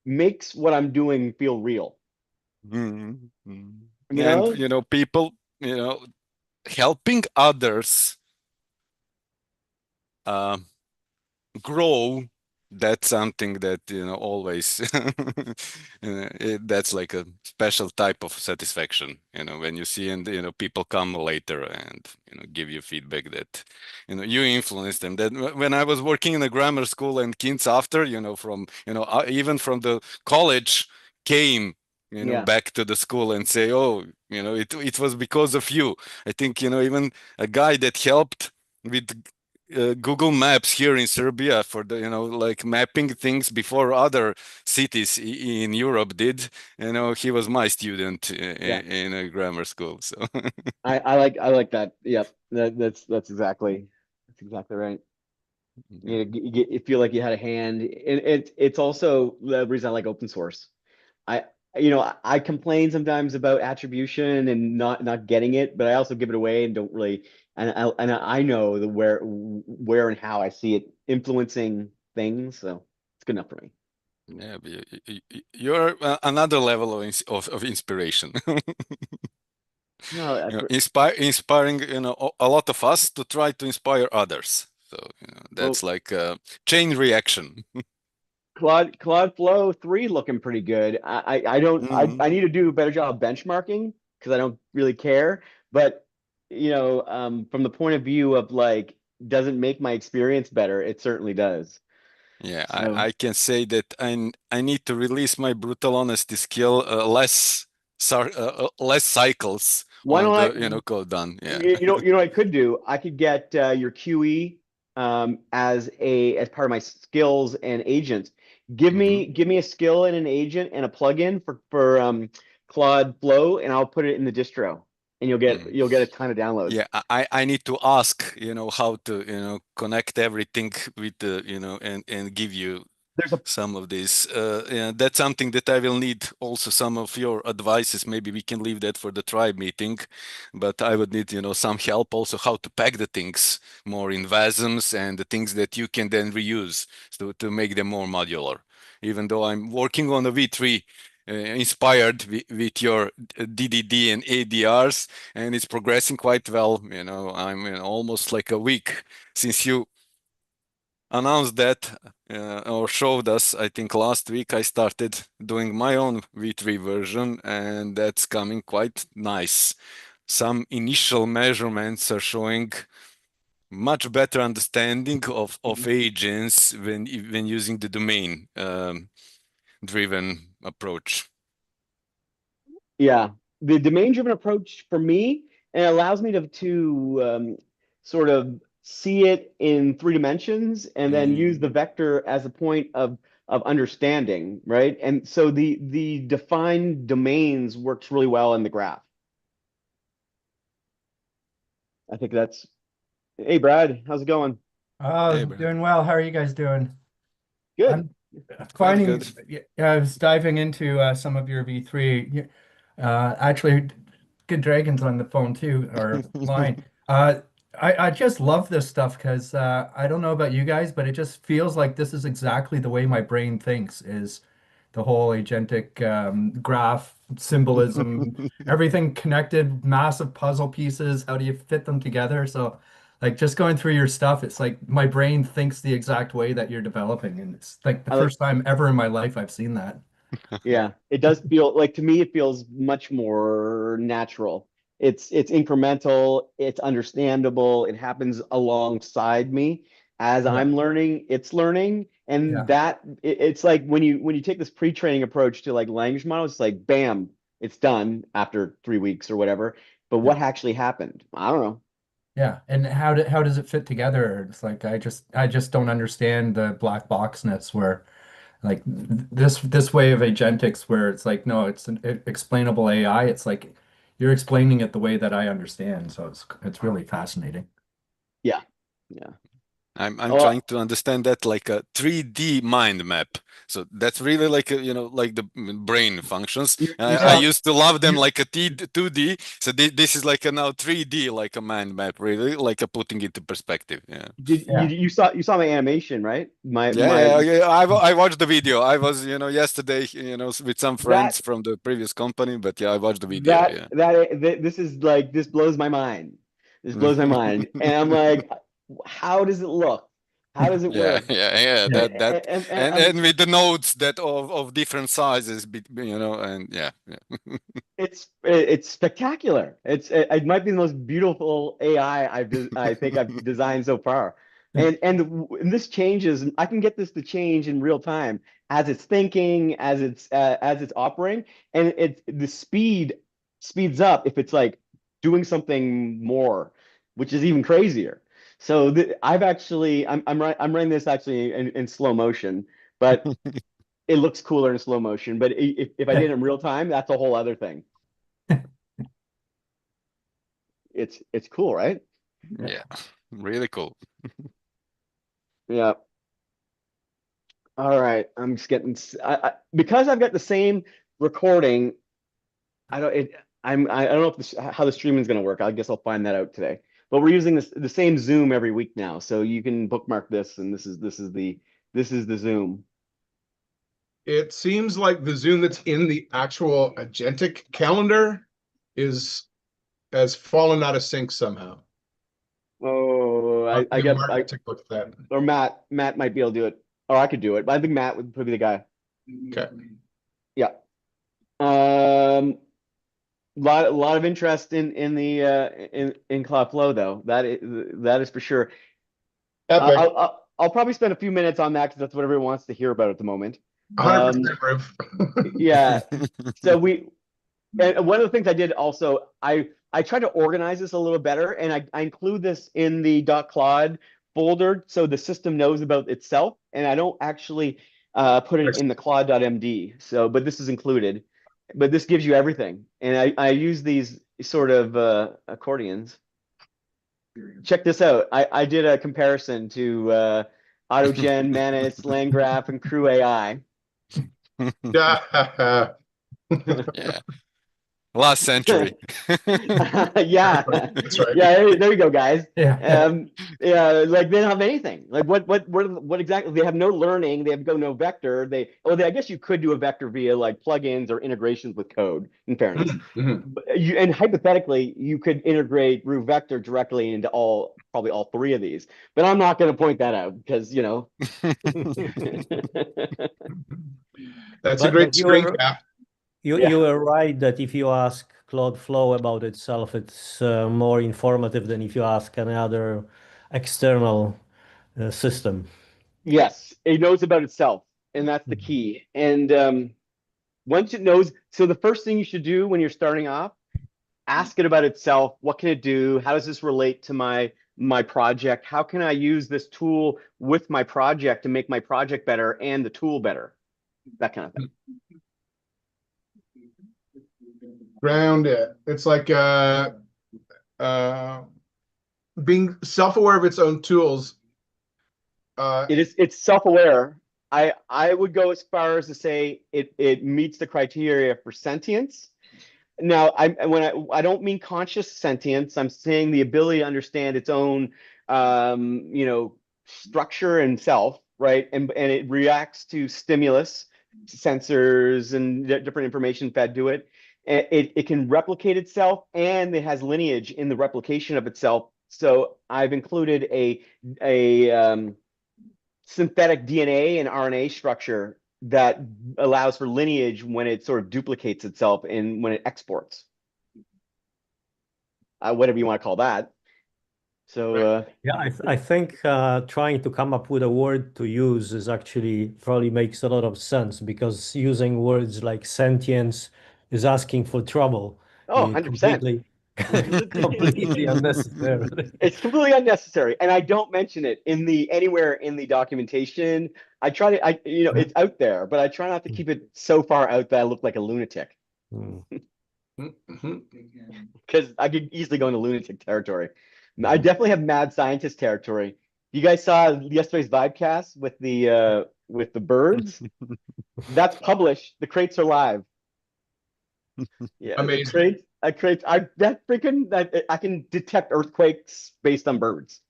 makes what I'm doing feel real. Mhm. Mhm. You And know? people, you know, helping others uh, grow, that's something that always that's like a special type of satisfaction, when you see, and people come later and give you feedback that you influence them. That when I was working in a grammar school, and kids after, from even from the college, came Yeah. back to the school and say, oh, it was because of you. I think even a guy that helped with Google Maps here in Serbia for the, like mapping things before other cities in Europe did. He was my student Yeah. in a grammar school. So I like that. Yep. That's exactly right. You feel like you had a hand. And it's also the reason I like open source. I I complain sometimes about attribution and not getting it, but I also give it away and don't really and I know the where and how I see it influencing things, so it's good enough for me. yeah, but you're another level of inspiration. No, Inspiring, a lot of us to try to inspire others. So, well, that's like a chain reaction. Claude Flow 3 looking pretty good. I don't I Mhm. need to do a better job of benchmarking because I don't really care. But from the point of view of like, does it make my experience better? It certainly does. Yeah, So I can say that I need to release my brutal honesty skill, less cycles why on don't I? the code done. Yeah. What I could do? I could get your QE as part of my skills and agents. Hmm. Give me a skill and an agent and a plugin for Claude Flow, and I'll put it in the distro, and you'll get a ton of downloads. Yeah, I need to ask, how to, connect everything with the, and give you There's a some of this. Yeah, that's something that I will need also some of your advices. Maybe we can leave that for the tribe meeting, but I would need, some help also how to pack the things more in VASMs and the things that you can then reuse to make them more modular. Even though I'm working on a V3, inspired with your DDD and ADRs, and it's progressing quite well. I'm almost like a week since you announced that, or showed us. I think last week I started doing my own V3 version, and that's coming quite nice. Some initial measurements are showing much better understanding of agents when using the domain driven approach. Yeah, the domain-driven approach for me, and it allows me sort of see it in three dimensions and then use the Mm. vector as a point of understanding, right? And so the defined domains works really well in the graph. I think that's. Hey, Brad, how's it going? Oh, Hey, Brad. doing well. How are you guys doing? Good. I'm Quite good. finding, yeah, I was diving into some of your V3. Actually, Good Dragons on the phone too, or line. Uh, I just love this stuff because I don't know about you guys, but it just feels like this is exactly the way my brain thinks, is the whole agentic graph symbolism, everything connected, massive puzzle pieces. How do you fit them together? So, like just going through your stuff, it's like my brain thinks the exact way that you're developing, and it's like the I like. first time ever in my life I've seen that. Yeah, it does feel like to me it feels much more natural. It's incremental, it's understandable, it happens alongside me as Yeah, I'm learning, it's learning. And yeah, it's like when you take this pre-training approach to like language models, it's like bam, it's done after 3 weeks or whatever. But yeah. what actually happened? I don't know. Yeah, and how does it fit together? It's like I just don't understand the black boxness where like this way of agentics where it's like no, it's an explainable AI. It's like you're explaining it the way that I understand. So it's really fascinating. Yeah. Yeah. I'm Oh, trying to understand that like a 3D mind map. So that's really like a, like the brain functions. you I saw used to love them you like a 2D. So this is like a now 3D like a mind map, really, like a putting it into perspective. Yeah. did Yeah. you saw my animation, right? Yeah, yeah, yeah. I watched the video. I was, yesterday, with some That friends from the previous company, but yeah, I watched the video. Yeah. this is like this blows my mind. This blows my mind, and I'm like, how does it look? How does it Yeah, work? yeah, yeah. Yeah. And And with the nodes that of different sizes, and yeah, yeah. it's spectacular. It might be the most beautiful AI I think I've designed so far. And this changes. I can get this to change in real time as it's thinking, as it's operating, and the speeds up if it's like doing something more, which is even crazier. So I've actually I'm running this actually in slow motion, but it looks cooler in slow motion. But if I did it in real time, that's a whole other thing. It's cool, right? Yeah, really cool. Yeah. All right. I'm just getting because I've got the same recording. I don't it I don't know if how the streaming is going to work. I guess I'll find that out today. But we're using the same Zoom every week now, so you can bookmark this, and this is the Zoom. It seems like the Zoom that's in the actual agentic calendar is has fallen out of sync somehow. Oh, I'll I give get Mark I to take a look at that. or Matt might be able to do it, or I could do it. But I think Matt would probably be the guy. Okay. Yeah. Um. Lot of interest in the in Cloudflow though. That is for sure. Epic. I'll probably spend a few minutes on that because that's what everyone wants to hear about at the moment. 100% Riv. Yeah. So and one of the things I did also, I tried to organize this a little better, and I include this in the .claude folder so the system knows about itself, and I don't actually put it in the claude.md. So, but this is included. But this gives you everything, and I use these sort of accordions. Check this out. I did a comparison to AutoGen, Manus, LangGraph, and Crew AI. Yeah. Yeah, last century. Yeah, That's right. yeah. There you go, guys. Yeah. Yeah, like they don't have anything. Like what exactly? They have no learning. They have no vector. I guess you could do a vector via like plugins or integrations with code. In fairness, Mhm. and hypothetically, you could integrate root vector directly into probably all three of these. But I'm not going to point that out because That's a But great screen cap. you Yeah. were right that if you ask Cloudflow about itself, it's more informative than if you ask another external system. Yes, it knows about itself, and that's the Mhm. key. And once it knows, so the first thing you should do when you're starting off, ask it about itself. What can it do? How does this relate to my project? How can I use this tool with my project to make my project better and the tool better? That kind of thing. Ground it. It's like uh being self-aware of its own tools. It's self-aware. I would go as far as to say it meets the criteria for sentience. Now, I don't mean conscious sentience. I'm saying the ability to understand its own, structure and self, right? And it reacts to stimulus, sensors, and different information fed to it. It can replicate itself, and it has lineage in the replication of itself. So I've included a synthetic DNA and RNA structure that allows for lineage when it sort of duplicates itself and when it exports, whatever you want to call that. So, Yeah, I think trying to come up with a word to use is actually probably makes a lot of sense because using words like sentience is asking for trouble. oh, 100%. Completely, completely unnecessary. It's completely unnecessary, and I don't mention it anywhere in the documentation. I try to, it's out there, but I try not to keep it so far out that I look like a lunatic Hmm. because I could easily go into lunatic territory. I Mhm. definitely have mad scientist territory You guys saw yesterday's Vibecast with the birds? That's published. The crates are live. Yeah, Amazing. I can detect earthquakes based on birds.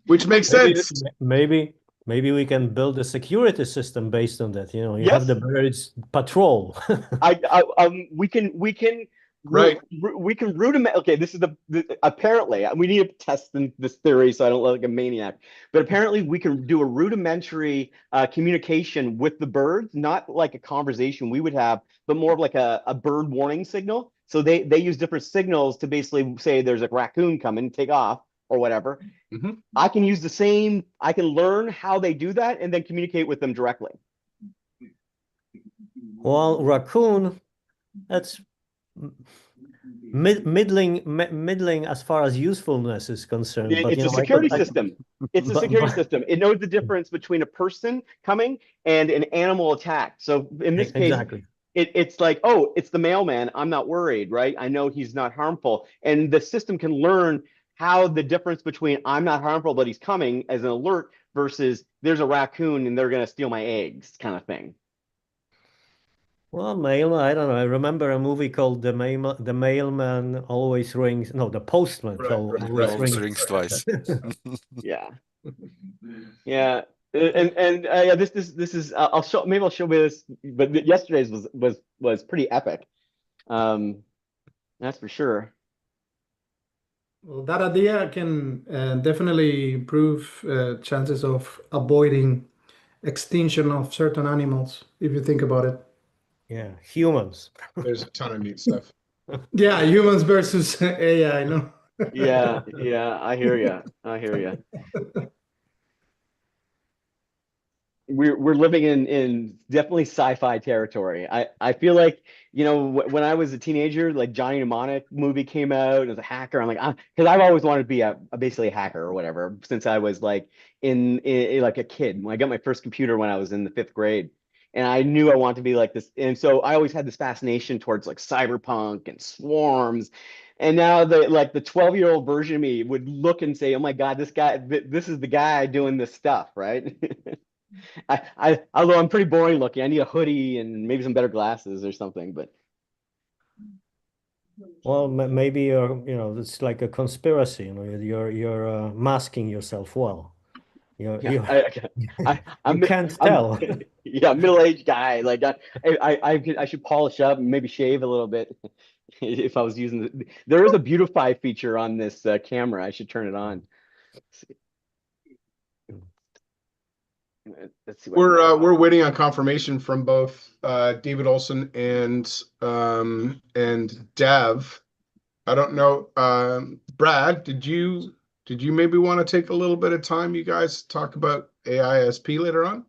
Which makes Maybe, sense. maybe we can build a security system based on that. You know, you have Yes. the birds patrol. We can Right. we can rudiment. Okay, this is apparently we need to test this theory so I don't look like a maniac. But apparently we can do a rudimentary communication with the birds, not like a conversation we would have, but more of like a bird warning signal. So they use different signals to basically say there's a raccoon coming, take off or whatever. Mhm. I can use the same. I can learn how they do that and then communicate with them directly. Well, raccoon, that's middling as far as usefulness is concerned. But It's you a know, security system. It's a security but system. It knows the difference between a person coming and an animal attack. So in this case, exactly. it's like, oh, it's the mailman. I'm not worried, right? I know he's not harmful. And the system can learn how the difference between I'm not harmful, but he's coming as an alert versus there's a raccoon and they're going to steal my eggs kind of thing. Well, I don't know. I remember a movie called The Mailman Always Rings. No, The Postman Right, always right. Always rings. rings twice. Yeah. Yeah. Yeah, this is I'll show maybe I'll show you this, but yesterday's was pretty epic. That's for sure. Well, that idea can definitely improve chances of avoiding extinction of certain animals, if you think about it. Yeah, humans. There's a ton of neat stuff. Yeah, humans versus AI, no? Yeah, I hear you. I hear you. We're living in definitely sci-fi territory. I feel like, when I was a teenager, like Johnny Mnemonic movie came out as a hacker. I'm like, because I've always wanted to be basically a hacker or whatever since I was like in like a kid. When I got my first computer when I was in the 5th grade, and I knew I wanted to be like this. And so I always had this fascination towards like cyberpunk and swarms. And now the 12-year-old version of me would look and say, oh my God, this is the guy doing this stuff, right? Although I'm pretty boring looking, I need a hoodie and maybe some better glasses or something. But Well, maybe it's like a conspiracy. You know, you're masking yourself well. You yeah, you I'm can't I'm tell. yeah, middle-aged guy. Like I should polish up and maybe shave a little bit if I was using there is a beautify feature on this camera. I should turn it on. Let's see what We're waiting on confirmation from both David Olson and Dev. I don't know. Brad, did you maybe want to take a little bit of time? You guys talk about AISP later on.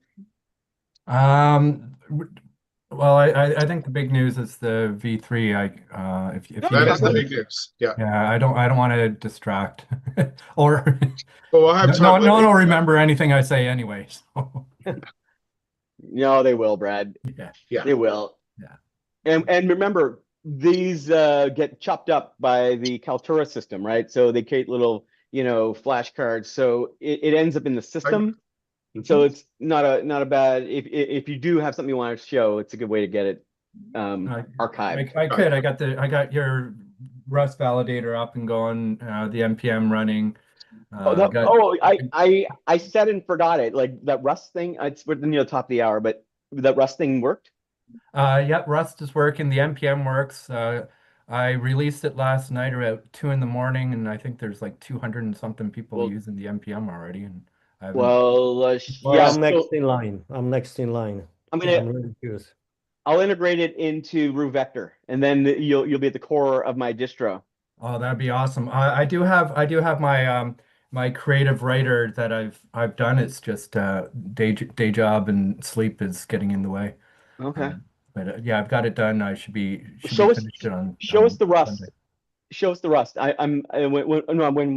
Well, I think the big news is the V3. If you That need is the to, big news. Yeah. yeah, I don't want to distract or But we'll have no time. one will remember anything I say anyway. So No, they will, Brad. yeah, Yeah. They will. Yeah. And remember, these get chopped up by the Kaltura system, right? So they create little, flashcards. So it ends up in the system. So it's not a bad if you do have something you want to show, it's a good way to get it archived. I got your Rust validator up and going, the NPM running. I said and forgot it. Like that Rust thing, it's near the top of the hour, but that Rust thing worked. Yep, Rust is working. The NPM works. I released it last night around 2 in the morning, and I think there's like 200 and something people using the NPM already. And I haven't. Well, yeah, I'm next in line. I'm really curious. I'll integrate it into RuVector, and then you'll be at the core of my distro. Oh, that'd be awesome. I do have my my creative writer that I've done. It's just day job and sleep is getting in the way. Okay. But yeah, I've got it done. I should be finished it on. Show us the Rust. Sunday. Show us the Rust. When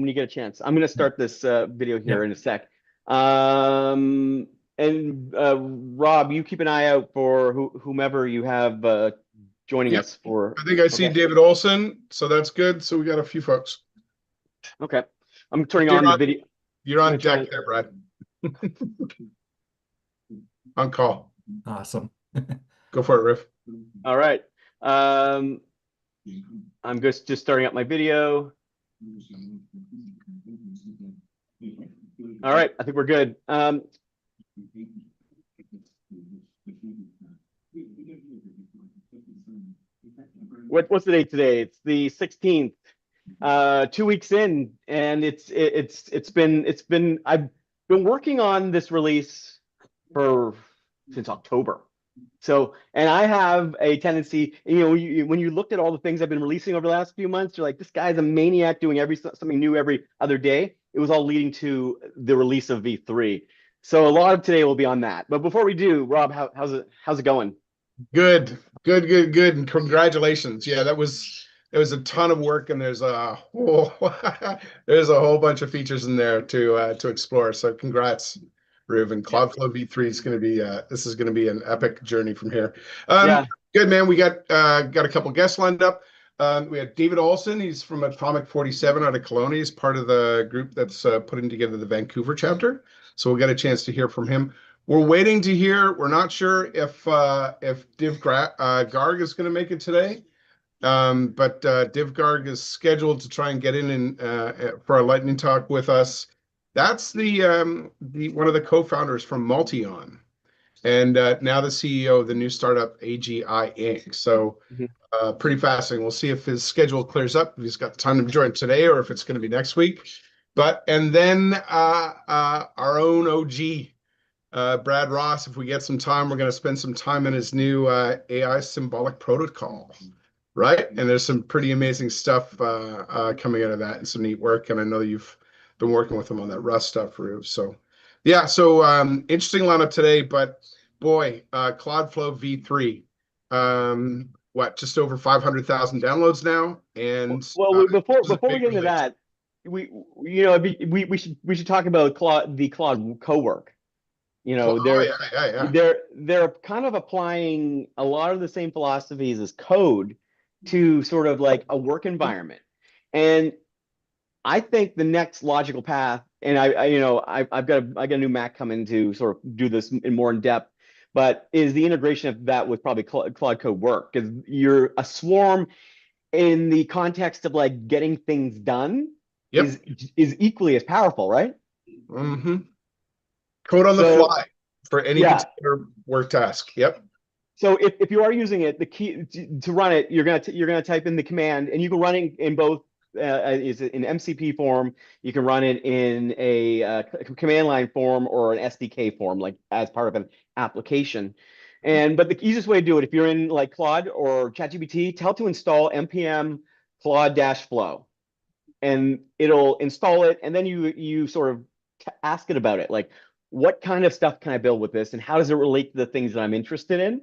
you get a chance, I'm going to start this video here in a sec. And Rob, you keep an eye out for whomever you have joining us for. I think I see David Olson, so that's good. So we got a few folks. Okay. I'm turning You're on the on- video. You're I'm on gonna turn deck there, Brad. On call. Awesome. Go for it, Riff. All right. I'm just starting up my video. All right. I think we're good. What's the date today? It's the 16th. 2 weeks in, and it's been I've been working on this release since October. So, and I have a tendency, when you looked at all the things I've been releasing over the last few months, you're like, this guy's a maniac doing something new every other day. It was all leading to the release of V3. So a lot of today will be on that. But before we do, Rob, how's it going? Good, and congratulations. Yeah, it was a ton of work, and there's a whole there's a whole bunch of features in there to explore. So congrats, Ruben. Cloudflow V3 is going to be this is going to be an epic journey from here. Yeah. Good, man. We got a couple guests lined up. We had David Olson. He's from Atomic 47 out of Kelowna. He's part of the group that's putting together the Vancouver chapter. So we'll get a chance to hear from him. We're waiting to hear. We're not sure if Div Garg is going to make it today, but Div Garg is scheduled to try and get in for a lightning talk with us. That's the one of the co-founders from Multion, and now the CEO of the new startup AGI Inc. So pretty fascinating. We'll see if his schedule clears up, if he's got the time to join today, or if it's going to be next week. And then our own OG. Brad Ross, if we get some time, we're going to spend some time in his new AI symbolic protocol, right? And there's some pretty amazing stuff coming out of that and some neat work. And I know you've been working with him on that Rust stuff, Rube. So, yeah, so interesting lineup today. But boy, Cloudflow V3, just over 500,000 downloads now. And Well, before this is a we big get into release. that, we should talk about the Claude co-work. Yeah. They're kind of applying a lot of the same philosophies as code to sort of like a work environment. And I think the next logical path, and I've got a new Mac coming to sort of do this in depth, but is the integration of that with probably Claude Code work, because you're a swarm in the context of like getting things done Yep. is equally as powerful, right? Mm-hmm. Code on the fly for any particular work task. Yep. So if you are using it, the key to run it, you're gonna type in the command, and you can run it in both. Is it in MCP form? You can run it in a command line form or an SDK form, like as part of an application. But the easiest way to do it, if you're in like Claude or ChatGPT, tell it to install npm Claude-flow, and it'll install it, and then you sort of ask it about it, like what kind of stuff can I build with this, and how does it relate to the things that I'm interested in?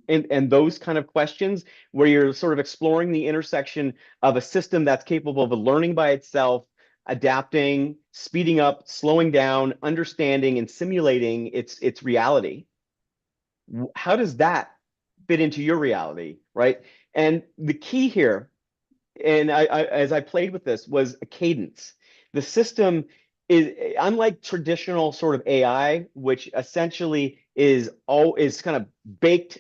And those kind of questions, where you're sort of exploring the intersection of a system that's capable of learning by itself, adapting, speeding up, slowing down, understanding, and simulating its reality. How does that fit into your reality, right? And the key here, and as I played with this, was a cadence. The system is unlike traditional sort of AI, which essentially is kind of baked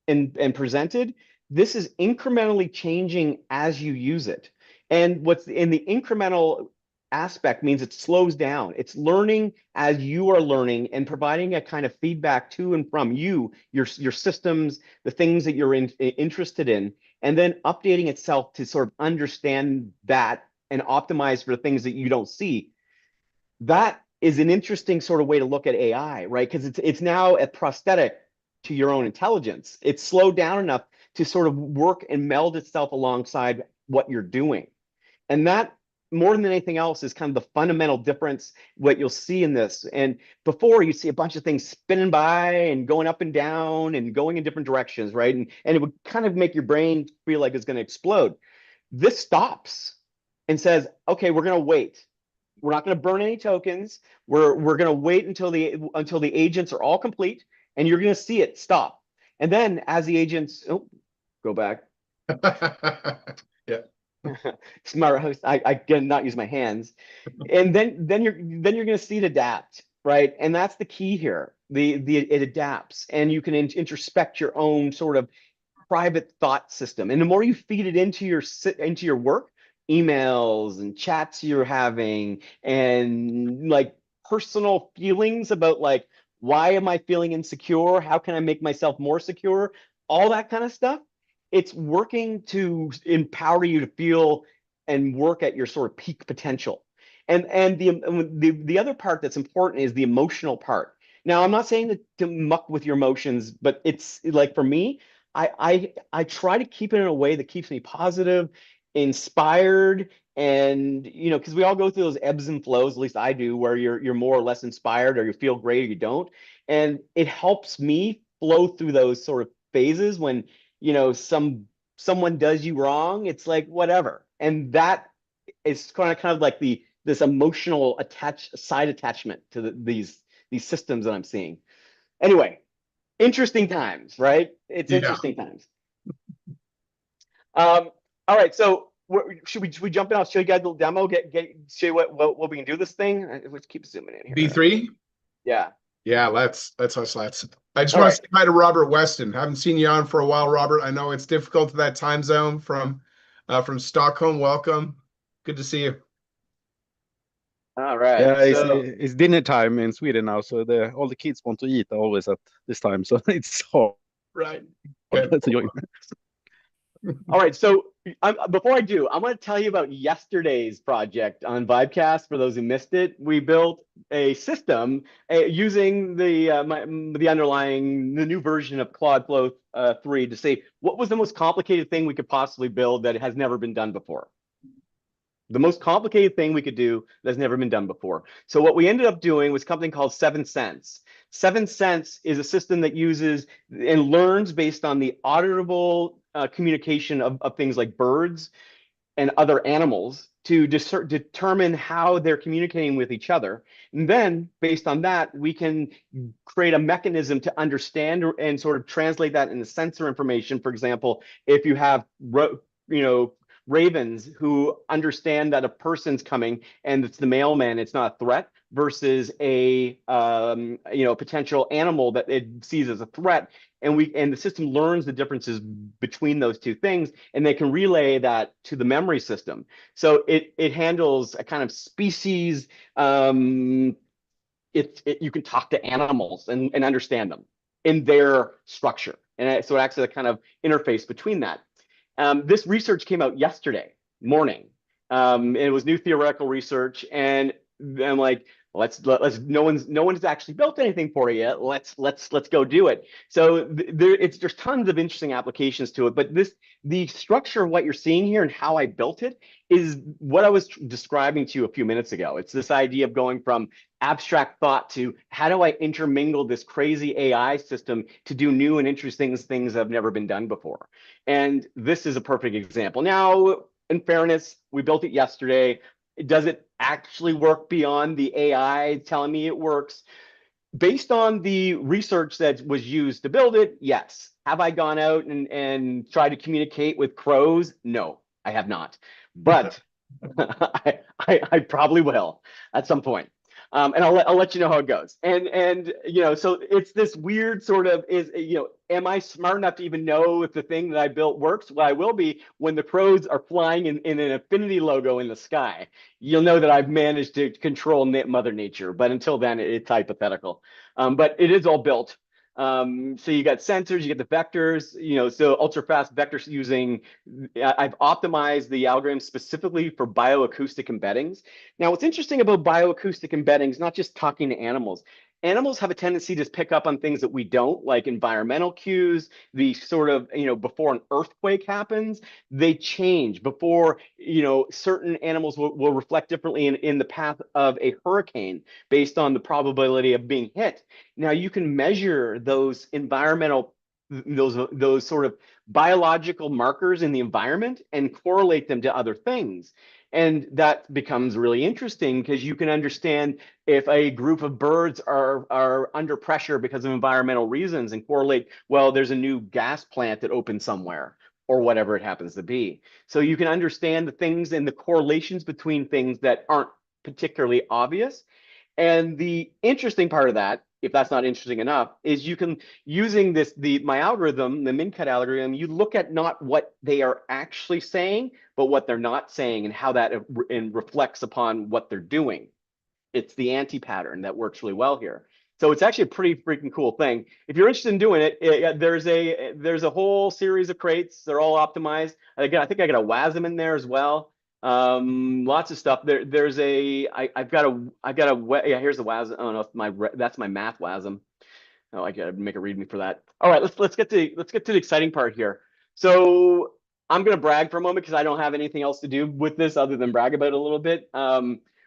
and presented. This is incrementally changing as you use it. And what's in the incremental aspect means it slows down. It's learning as you are learning and providing a kind of feedback to and from you, your systems, the things that you're interested in, and then updating itself to sort of understand that and optimize for the things that you don't see. That is an interesting sort of way to look at AI, right? Because it's now a prosthetic to your own intelligence. It's slowed down enough to sort of work and meld itself alongside what you're doing. And that, more than anything else, is kind of the fundamental difference, what you'll see in this. And before, you see a bunch of things spinning by and going up and down and going in different directions, right? And it would kind of make your brain feel like it's going to explode. This stops and says, okay, we're going to wait. We're not going to burn any tokens. We're going to wait until the agents are all complete, and you're going to see it stop. And then as the agents, go back. Yeah. Smart host. I cannot use my hands. And then you're going to see it adapt, right? And that's the key here. The it adapts, and you can introspect your own sort of private thought system. And the more you feed it into your work, emails and chats you're having, and like personal feelings about like, why am I feeling insecure? How can I make myself more secure? All that kind of stuff. It's working to empower you to feel and work at your sort of peak potential. And the other part that's important is the emotional part. Now, I'm not saying to muck with your emotions, but it's like for me, I try to keep it in a way that keeps me positive, inspired, and because we all go through those ebbs and flows, at least I do, where you're more or less inspired, or you feel great or you don't. And it helps me flow through those sort of phases when, someone does you wrong, it's like whatever. And that is kind of like this emotional side attachment to these systems that I'm seeing. Anyway, interesting times, right? It's Yeah. interesting times. All right, so should we jump in? I'll show you guys a little demo. Show you what we can do this thing. Let's keep zooming in here. V3? Yeah. Yeah, let's. I just All want to right. say hi to Robert Weston. Haven't seen you on for a while, Robert. I know it's difficult to that time zone from Stockholm. Welcome. Good to see you. All right. Yeah, So it's dinner time in Sweden now, so all the kids want to eat always at this time, so it's hard Right. Good. to join. all right. So before I do, I'm going to tell you about yesterday's project on Vibecast. For those who missed it, we built a system using the new version of Claude Flow 3 to say what was the most complicated thing we could possibly build that has never been done before. The most complicated thing we could do that's never been done before. So what we ended up doing was something called 7 Sense. 7 Sense is a system that uses and learns based on the auditable communication of things like birds and other animals to determine how they're communicating with each other. And then based on that, we can create a mechanism to understand and sort of translate that into sensor information. For example, if you have, ravens who understand that a person's coming and it's the mailman, it's not a threat, versus a potential animal that it sees as a threat, and the system learns the differences between those two things, and they can relay that to the memory system. So it handles a kind of species. You can talk to animals and understand them in their structure, and so it acts as a kind of interface between that. This research came out yesterday morning. It was new theoretical research, and I'm like, let's no one's actually built anything for it yet. Let's go do it. So there's tons of interesting applications to it, but the structure of what you're seeing here and how I built it is what I was describing to you a few minutes ago. It's this idea of going from abstract thought to how do I intermingle this crazy AI system to do new and interesting things that have never been done before. And this is a perfect example. Now, in fairness, we built it yesterday. Does it actually work beyond the AI telling me it works? Based on the research that was used to build it, yes. Have I gone out and tried to communicate with crows? No, I have not. But I probably will at some point. And I'll let you know how it goes. And so it's this weird sort of am I smart enough to even know if the thing that I built works? Well, I will be when the crows are flying in an infinity logo in the sky. You'll know that I've managed to control Mother Nature. But until then, it's hypothetical. But it is all built. So you got sensors, you get the vectors, so ultra fast vectors using, I've optimized the algorithm specifically for bioacoustic embeddings. Now, what's interesting about bioacoustic embeddings, not just talking to animals, animals have a tendency to pick up on things that we don't, like environmental cues, the sort of, before an earthquake happens, they change. Before, certain animals will reflect differently in the path of a hurricane based on the probability of being hit. Now you can measure those environmental, those sort of biological markers in the environment and correlate them to other things. And that becomes really interesting because you can understand if a group of birds are under pressure because of environmental reasons and correlate, well, there's a new gas plant that opened somewhere. or whatever it happens to be. So you can understand the things and the correlations between things that aren't particularly obvious. And the interesting part of that, if that's not interesting enough, is you can, using my algorithm, the min-cut algorithm, you look at not what they are actually saying, but what they're not saying and how that reflects upon what they're doing. It's the anti-pattern that works really well here. So it's actually a pretty freaking cool thing. If you're interested in doing it, there's a whole series of crates. They're all optimized. Again, I think I got a WASM in there as well. Lots of stuff. There's a I've got a yeah, here's the WASM. Oh no, that's my math WASM. Oh, I gotta make a readme for that. All right, let's get to the exciting part here. So I'm gonna brag for a moment because I don't have anything else to do with this other than brag about it a little bit.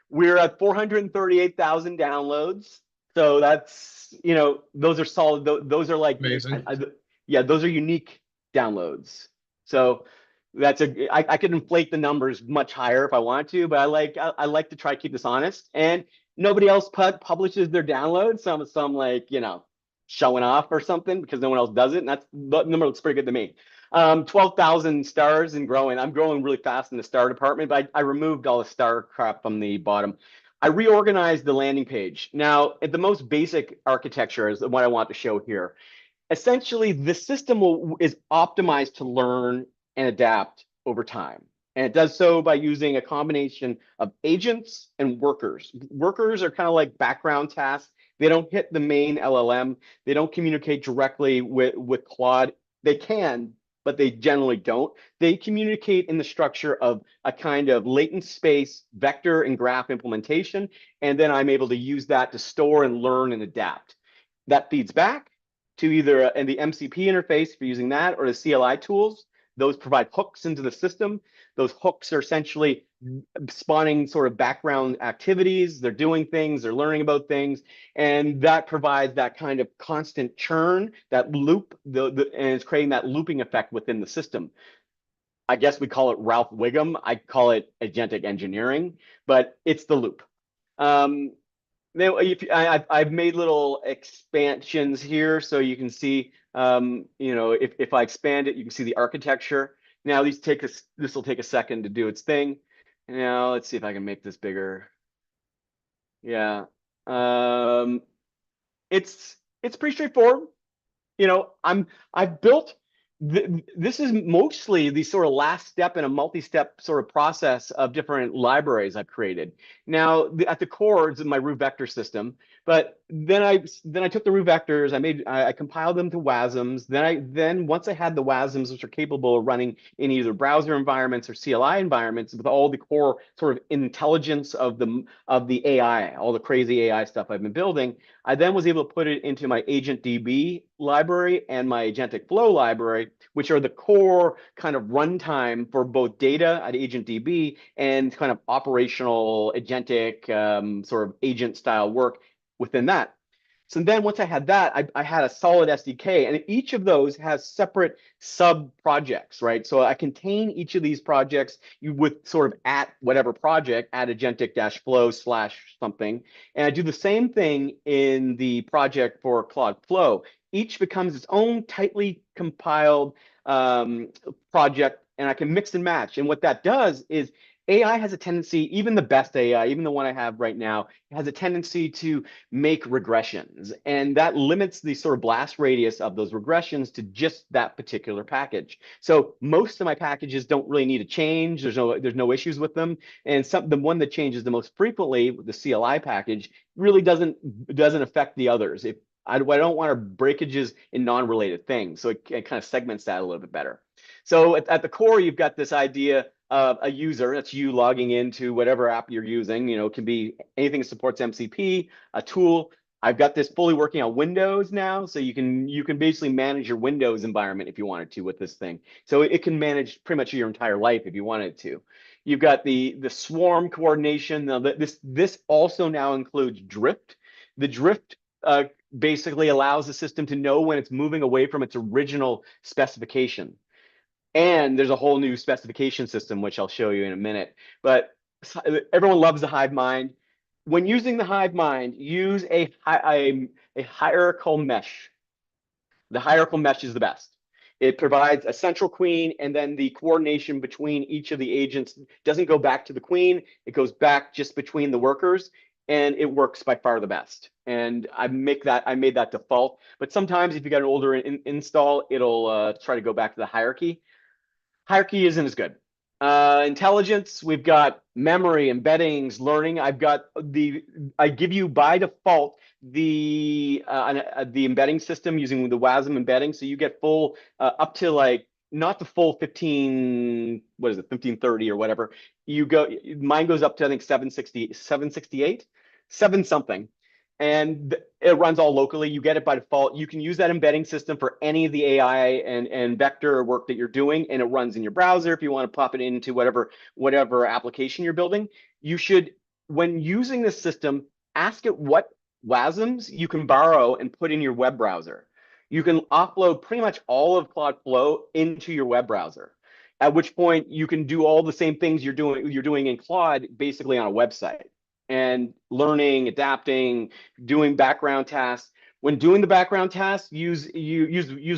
We're at 438,000 downloads. So that's, those are solid. Those are like, Amazing. yeah, those are unique downloads. So I could inflate the numbers much higher if I wanted to, but I like to try to keep this honest. And nobody else publishes their downloads. Some like, showing off or something because no one else does it. And the number looks pretty good to me. 12,000 stars and growing. I'm growing really fast in the star department, but I removed all the star crap from the bottom. I reorganized the landing page. Now, at the most basic architecture is what I want to show here. Essentially, the system is optimized to learn and adapt over time. And it does so by using a combination of agents and workers. Workers are kind of like background tasks. They don't hit the main LLM. They don't communicate directly with Claude. They can, but they generally don't. They communicate in the structure of a kind of latent space vector and graph implementation. And then I'm able to use that to store and learn and adapt. That feeds back to either in the MCP interface for using that or the CLI tools. Those provide hooks into the system. Those hooks are essentially spawning sort of background activities. They're doing things, they're learning about things, and that provides that kind of constant churn, that loop, and it's creating that looping effect within the system. I guess we call it Ralph Wiggum. I call it agentic engineering, but it's the loop. Now, I've made little expansions here so you can see, if I expand it, you can see the architecture. Now this will take a second to do its thing. Now let's see if I can make this bigger. Yeah, it's pretty straightforward. I've built. This is mostly the sort of last step in a multi-step sort of process of different libraries I've created. Now, at the core is my root vector system, but then I took the root vectors, I compiled them to WASMs. Then once I had the WASMs, which are capable of running in either browser environments or CLI environments with all the core sort of intelligence of the AI, all the crazy AI stuff I've been building, I then was able to put it into my AgentDB library and my Agentic Flow library, which are the core kind of runtime for both data at AgentDB and kind of operational agentic sort of agent style work within that. So then once I had that, I had a solid SDK, and each of those has separate sub projects, right? So I contain each of these projects with sort of at whatever project, at agentic-flow / something. And I do the same thing in the project for Claude Flow. Each becomes its own tightly compiled project, and I can mix and match. And what that does is AI has a tendency, even the best AI, even the one I have right now, has a tendency to make regressions. And that limits the sort of blast radius of those regressions to just that particular package. So most of my packages don't really need to change. There's no issues with them. And the one that changes the most frequently, the CLI package, really doesn't affect the others. I don't want breakages in non-related things. So it kind of segments that a little bit better. So at the core, you've got this idea of a user. That's you logging into whatever app you're using. It can be anything that supports MCP, a tool. I've got this fully working on Windows now, so you can basically manage your Windows environment if you wanted to with this thing. So it can manage pretty much your entire life if you wanted to. You've got the swarm coordination. Now this also now includes drift. The drift basically allows the system to know when it's moving away from its original specification. And there's a whole new specification system, which I'll show you in a minute. But everyone loves the hive mind. When using the hive mind, use a hierarchical mesh. The hierarchical mesh is the best. It provides a central queen, and then the coordination between each of the agents doesn't go back to the queen. It goes back just between the workers, and it works by far the best. And I made that default. But sometimes if you got an older install, it'll try to go back to the hierarchy. Hierarchy isn't as good. Intelligence, we've got memory, embeddings, learning. I give you by default the embedding system using the WASM embedding, so you get full up to like not the full 15, what is it, 1530 or whatever. Mine goes up to I think 768, 7 something. And it runs all locally. You get it by default. You can use that embedding system for any of the AI and vector work that you're doing, and it runs in your browser if you want to pop it into whatever application you're building. You should, when using this system, ask it what WASMs you can borrow and put in your web browser. You can offload pretty much all of Claude Flow into your web browser, at which point you can do all the same things you're doing in Claude basically on a website, and learning, adapting, doing background tasks. When doing the background tasks, use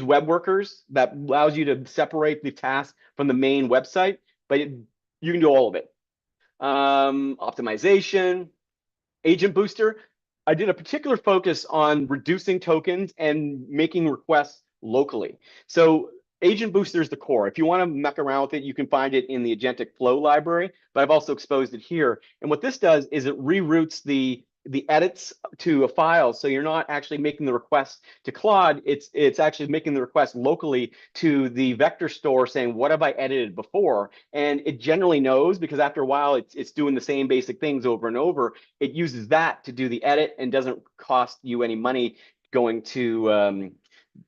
web workers. That allows you to separate the task from the main website, but you can do all of it. Optimization, agent booster. I did a particular focus on reducing tokens and making requests locally. So Agent Booster is the core. If you want to muck around with it, you can find it in the Agentic Flow library, but I've also exposed it here. And what this does is it reroutes the edits to a file, so you're not actually making the request to Claude. It's actually making the request locally to the vector store, saying what have I edited before, and it generally knows, because after a while it's doing the same basic things over and over. It uses that to do the edit and doesn't cost you any money going to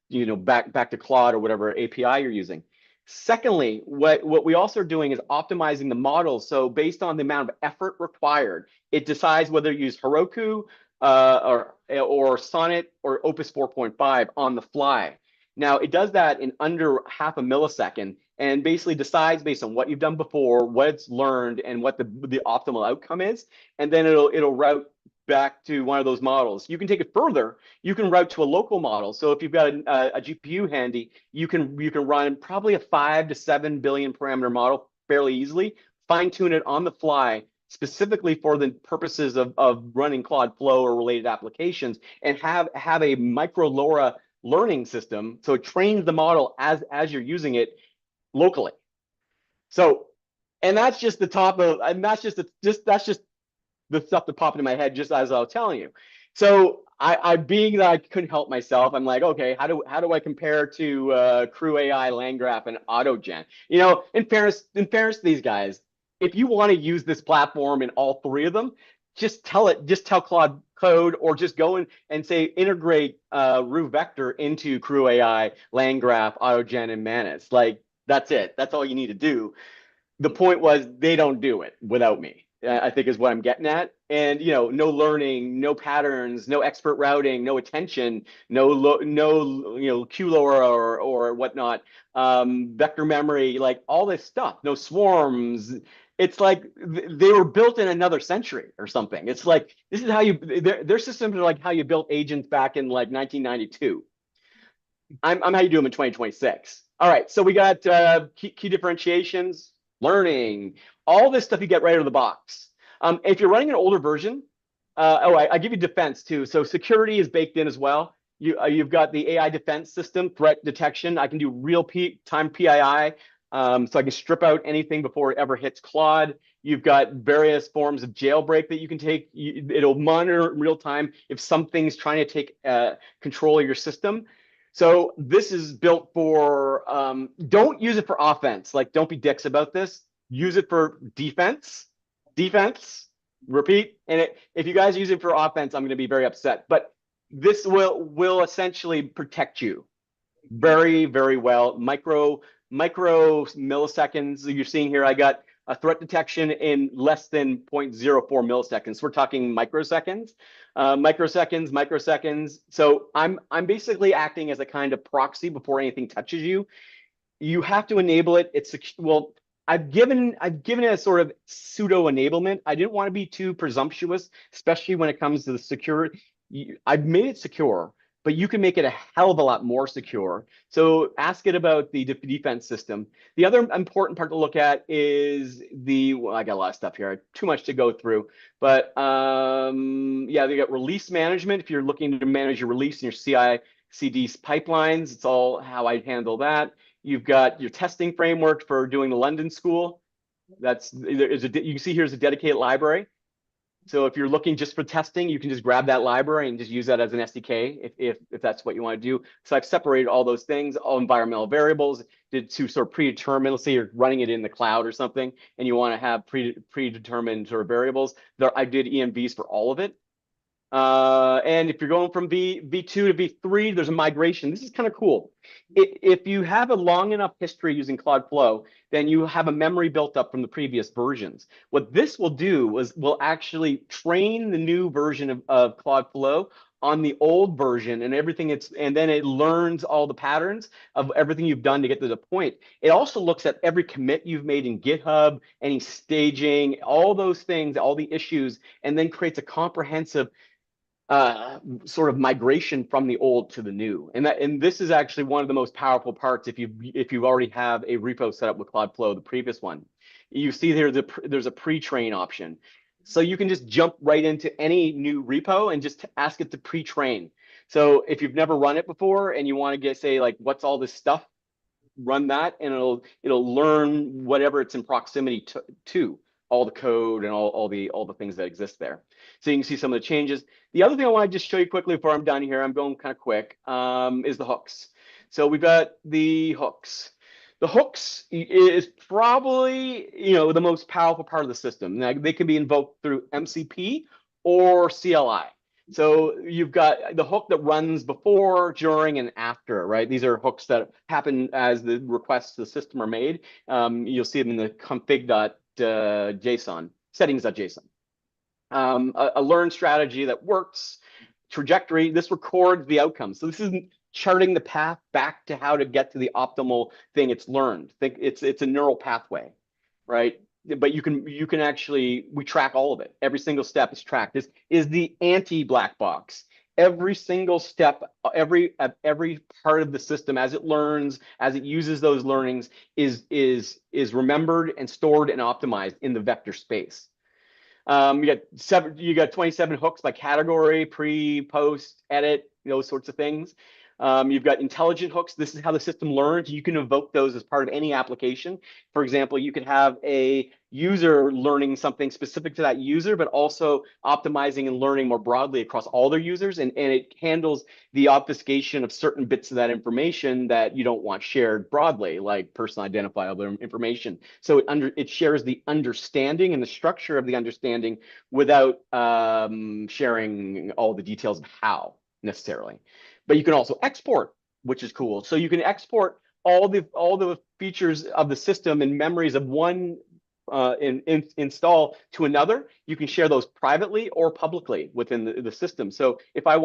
back to Claude or whatever API you're using. Secondly, what we also are doing is optimizing the models. So based on the amount of effort required, it decides whether you use Heroku or Sonnet or Opus 4.5 on the fly. Now, it does that in under half a millisecond and basically decides based on what you've done before, what it's learned, and what the optimal outcome is. And then it'll route back to one of those models. You can take it further. You can route to a local model. So if you've got a GPU handy, you can run probably a 5 to 7 billion parameter model fairly easily, fine tune it on the fly, specifically for the purposes of running Claude Flow or related applications, and have a micro LoRa learning system. So it trains the model as you're using it locally. So, and that's just the top of, and that's just the stuff that popped in my head just as I was telling you. So I being that I couldn't help myself, I'm like, okay, how do I compare to Crew AI, LangGraph, and AutoGen? In fairness to these guys, if you want to use this platform in all 3 of them, just tell Claude Code, or just go and say integrate Rue Vector into Crew AI, LangGraph, AutoGen, and Manus. Like, that's it. That's all you need to do. The point was they don't do it without me, I think is what I'm getting at. And no learning, no patterns, no expert routing, no attention, no QLoRa or whatnot, vector memory, like all this stuff, no swarms. It's like they were built in another century or something. It's like this is how their systems are like how you built agents back in like 1992. I'm how you do them in 2026. All right, so we got key differentiations, learning, all this stuff you get right out of the box. If you're running an older version, I give you defense too. So security is baked in as well. You've got the AI defense system, threat detection. I can do real-time PII, so I can strip out anything before it ever hits Claude. You've got various forms of jailbreak that you can take. It'll monitor in real time if something's trying to take control of your system. So this is built for, don't use it for offense. Like, don't be dicks about this. Use it for defense, repeat. And if you guys use it for offense, I'm going to be very upset. But this will essentially protect you very, very well. Micro milliseconds. You're seeing here, I got a threat detection in less than 0.04 milliseconds. We're talking microseconds. Microseconds. So I'm basically acting as a kind of proxy before anything touches you. You have to enable it. I've given it a sort of pseudo enablement. I didn't want to be too presumptuous, especially when it comes to the security. I've made it secure, but you can make it a hell of a lot more secure. So ask it about the defense system. The other important part to look at is well, I got a lot of stuff here, too much to go through, but yeah, they got release management. If you're looking to manage your release and your CI/CD pipelines, it's all how I handle that. You've got your testing framework for doing the London School. You can see here's a dedicated library. So if you're looking just for testing, you can just grab that library and just use that as an SDK if that's what you want to do. So I've separated all those things, all environmental variables, to sort of predetermine. Let's say you're running it in the cloud or something, and you want to have predetermined sort of variables. I did EMVs for all of it. And if you're going from V2 to V3, there's a migration. This is kind of cool. If you have a long enough history using Cloudflow, then you have a memory built up from the previous versions. What this will do is will actually train the new version of Cloudflow on the old version and everything and then it learns all the patterns of everything you've done to get to the point. It also looks at every commit you've made in GitHub, any staging, all those things, all the issues, and then creates a comprehensive sort of migration from the old to the new. And this is actually one of the most powerful parts if you already have a repo set up with Cloudflow, the previous one. You see here there's a pre-train option. So you can just jump right into any new repo and just ask it to pre-train. So if you've never run it before and you want to say like, what's all this stuff? Run that and it'll learn whatever it's in proximity to all the code and all the things that exist there. So you can see some of the changes. The other thing I want to just show you quickly before I'm done here, I'm going kind of quick, is the hooks. So we've got the hooks. The hooks is probably the most powerful part of the system. Now, they can be invoked through MCP or CLI. So you've got the hook that runs before, during, and after, right? These are hooks that happen as the requests to the system are made. You'll see them in the config.json, settings.json. A learn strategy that works, trajectory, this records the outcome. So this isn't charting the path back to how to get to the optimal thing it's learned. Think it's a neural pathway, right? But you can actually, we track all of it. Every single step is tracked. This is the anti-black box. Every single step, every part of the system as it learns, as it uses those learnings is remembered and stored and optimized in the vector space. You got 27 hooks by category, pre, post, edit, those sorts of things. You've got intelligent hooks. This is how the system learns. You can invoke those as part of any application. For example, you could have a user learning something specific to that user, but also optimizing and learning more broadly across all their users. And it handles the obfuscation of certain bits of that information that you don't want shared broadly, like personal identifiable information. So it shares the understanding and the structure of the understanding without sharing all the details of how necessarily. But you can also export, which is cool. So you can export all the features of the system and memories of one install to another. You can share those privately or publicly within the system. So if I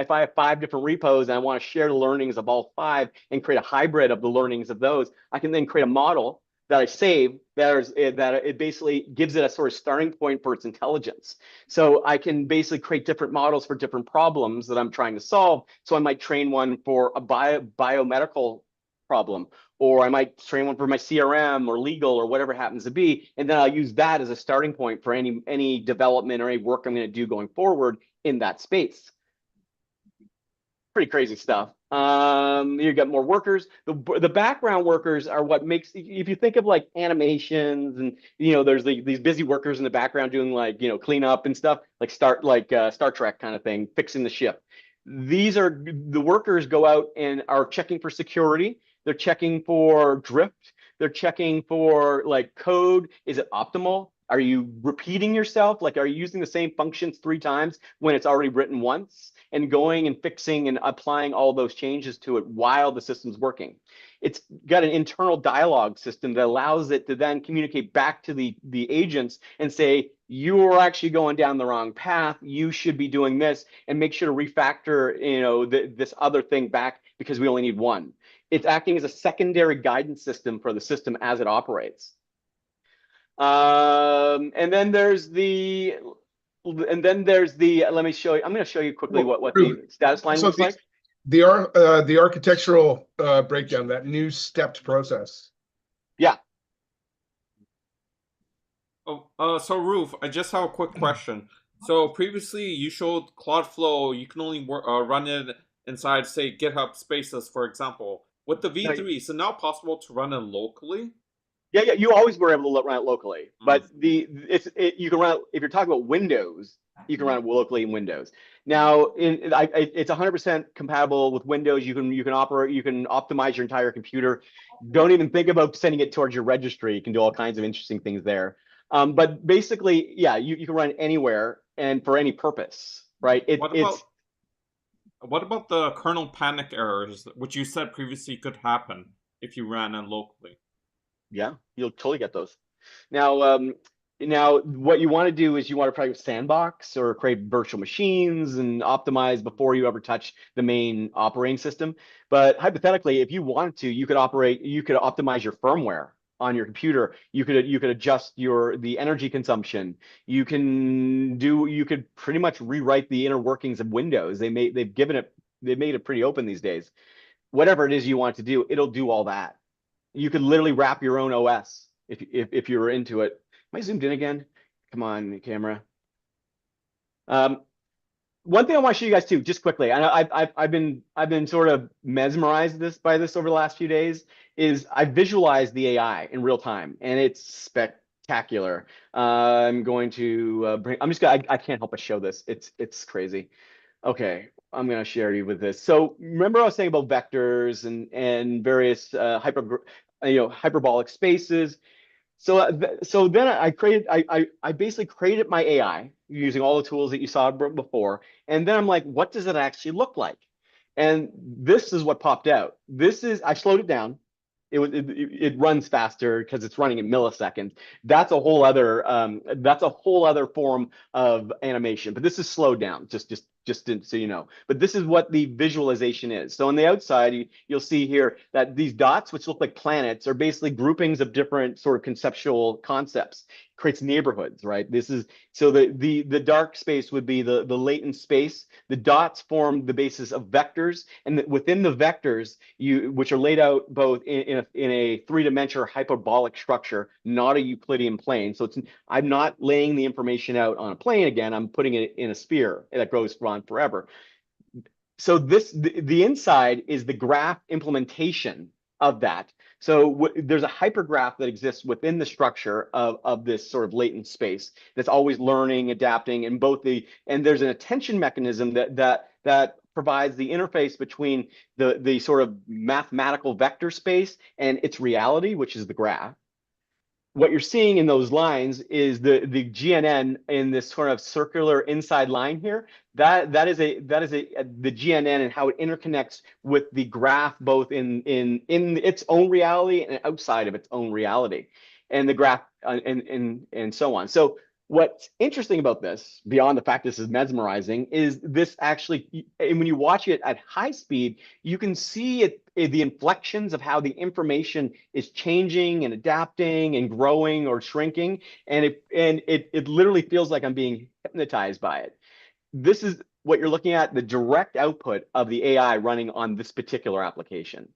have 5 different repos and I want to share the learnings of all 5 and create a hybrid of the learnings of those, I can then create a model that I save that it basically gives it a sort of starting point for its intelligence. So I can basically create different models for different problems that I'm trying to solve. So I might train one for a biomedical problem, or I might train one for my CRM or legal or whatever it happens to be. And then I'll use that as a starting point for any development or any work I'm going to do going forward in that space. Pretty crazy stuff. You got more workers. The background workers are what makes, if you think of like animations and there's these busy workers in the background doing like cleanup and stuff, like Star Trek kind of thing, fixing the ship. These are the workers go out and are checking for security. They're checking for drift. They're checking for like code. Is it optimal? Are you repeating yourself? Like, are you using the same functions 3 times when it's already written once? And going and fixing and applying all those changes to it while the system's working. It's got an internal dialogue system that allows it to then communicate back to the agents and say, you're actually going down the wrong path. You should be doing this, and make sure to refactor this other thing back because we only need one. It's acting as a secondary guidance system for the system as it operates. And then there's the let me show you. I'm going to show you quickly what the status line looks like. The architectural breakdown, that new stepped process. Yeah. Oh, so Roof, I just have a quick question. So previously you showed Cloudflow, you can only run it inside, say, GitHub Spaces, for example. With the No, V3, is it now possible to run it locally? yeah, you always were able to run it locally, but Mm. you can run it, if you're talking about Windows, you can run it locally in Windows. Now, it's 100% compatible with Windows. You can optimize your entire computer. Don't even think about sending it towards your registry. You can do all kinds of interesting things there. But basically, yeah, you can run it anywhere and for any purpose, right? What about the kernel panic errors, which you said previously could happen if you ran it locally? Yeah, you'll totally get those. Now, now what you want to do is you want to probably sandbox or create virtual machines and optimize before you ever touch the main operating system. But hypothetically, if you wanted to, you could optimize your firmware on your computer. You could adjust the energy consumption. You could pretty much rewrite the inner workings of Windows. They've made it pretty open these days. Whatever it is you want to do, it'll do all that. You could literally wrap your own OS if you were into it. Am I zoomed in again? Come on, camera. One thing I want to show you guys too, just quickly. I've been sort of mesmerized by this over the last few days. Is I visualized the AI in real time, and it's spectacular. I'm going to bring. I can't help but show this. It's crazy. Okay, I'm going to share you with this. So remember I was saying about vectors and various hyperbolic spaces. So then I basically created my AI using all the tools that you saw before, and then I'm like, what does it actually look like? And this is what popped out. I slowed it down. It runs faster because it's running in milliseconds. That's a whole other form of animation, but this is slowed down, just so you know. But this is what the visualization is. So on the outside, you'll see here that these dots, which look like planets, are basically groupings of different sort of conceptual concepts. Creates neighborhoods, right? So the dark space would be the latent space. The dots form the basis of vectors, and within the vectors, which are laid out both in a three-dimensional hyperbolic structure, not a Euclidean plane. So I'm not laying the information out on a plane again. I'm putting it in a sphere that goes on forever. So the inside is the graph implementation of that. So there's a hypergraph that exists within the structure of this sort of latent space that's always learning, adapting, and there's an attention mechanism that provides the interface between the sort of mathematical vector space and its reality, which is the graph. What you're seeing in those lines is the GNN in this sort of circular inside line here. That is the GNN and how it interconnects with the graph both in its own reality and outside of its own reality, and the graph and so on. So what's interesting about this, beyond the fact this is mesmerizing, is this actually, and when you watch it at high speed, you can see the inflections of how the information is changing and adapting and growing or shrinking, and it literally feels like I'm being hypnotized by it. This is what you're looking at, the direct output of the AI running on this particular application.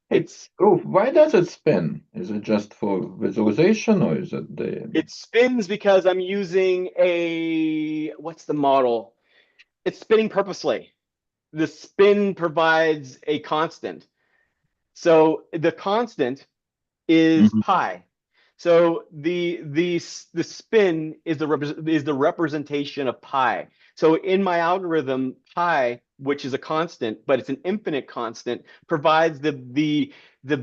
Why does it spin? Is it just for visualization, or is it It spins because I'm using what's the model? It's spinning purposely. The spin provides a constant. So the constant is Mhm. pi. So the spin is the representation of pi. So in my algorithm, pi, which is a constant, but it's an infinite constant, provides the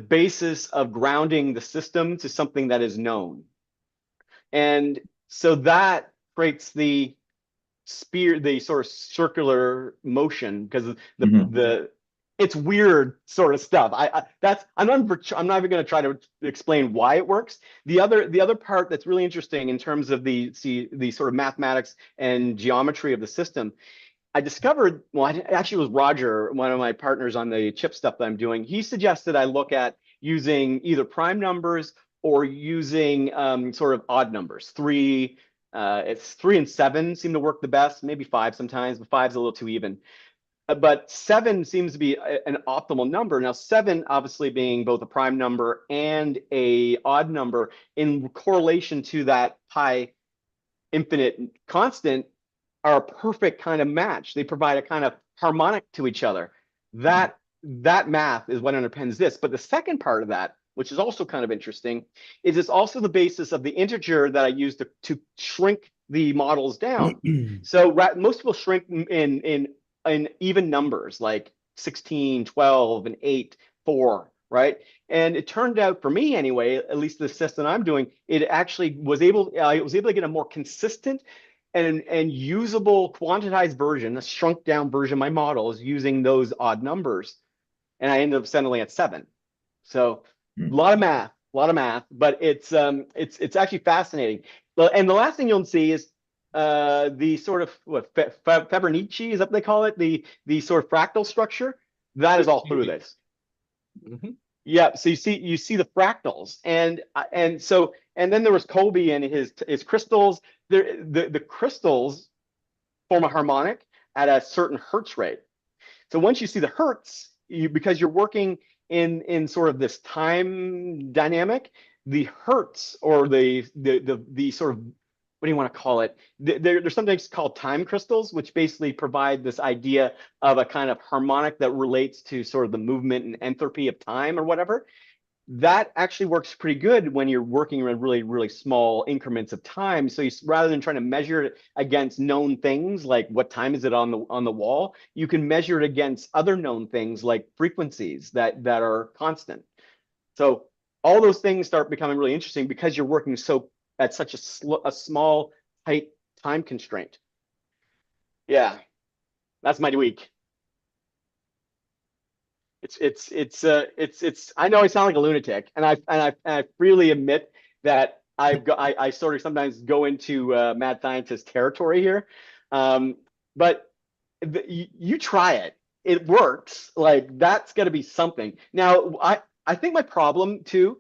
basis of grounding the system to something that is known. And so that creates the sort of circular motion, because it's weird sort of stuff. I'm not even going to try to explain why it works. The other part that's really interesting in terms of the sort of mathematics and geometry of the system, I discovered, actually it was Roger, one of my partners on the chip stuff that I'm doing. He suggested I look at using either prime numbers or using sort of odd numbers. It's 3 and 7 seem to work the best, maybe 5 sometimes, but 5's a little too even. but 7 seems to be an optimal number. Now, 7 obviously being both a prime number and a odd number in correlation to that pi infinite constant are a perfect kind of match. They provide a kind of harmonic to each other. That math is what underpins this. But the second part of that, which is also kind of interesting, is it's also the basis of the integer that I use to shrink the models down. So most people shrink in even numbers like 16, 12, and 8, 4, right? And it turned out for me anyway, at least the system I'm doing, it actually I was able to get a more consistent and usable quantized version, a shrunk down version of my models using those odd numbers. And I ended up settling at 7. So a lot of math, but it's actually fascinating. And the last thing you'll see is the sort of Fibonacci is that what they call it, the sort of fractal structure that is all through this. Yeah, so you see the fractals, and then there was Colby and his crystals. The crystals form a harmonic at a certain hertz rate. So once you see the hertz, because you're working in sort of this time dynamic, the hertz or the sort of, what do you want to call it? There's something called time crystals, which basically provide this idea of a kind of harmonic that relates to sort of the movement and entropy of time or whatever. That actually works pretty good when you're working in really, really small increments of time. So rather than trying to measure it against known things, like what time is it on the wall, you can measure it against other known things like frequencies that are constant. So all those things start becoming really interesting because you're working at such a small, tight time constraint. Yeah, that's my week. It's I know I sound like a lunatic, and I freely admit that I sort of sometimes go into mad scientist territory here, but you try it, it works. Like that's got to be something. Now I think my problem too,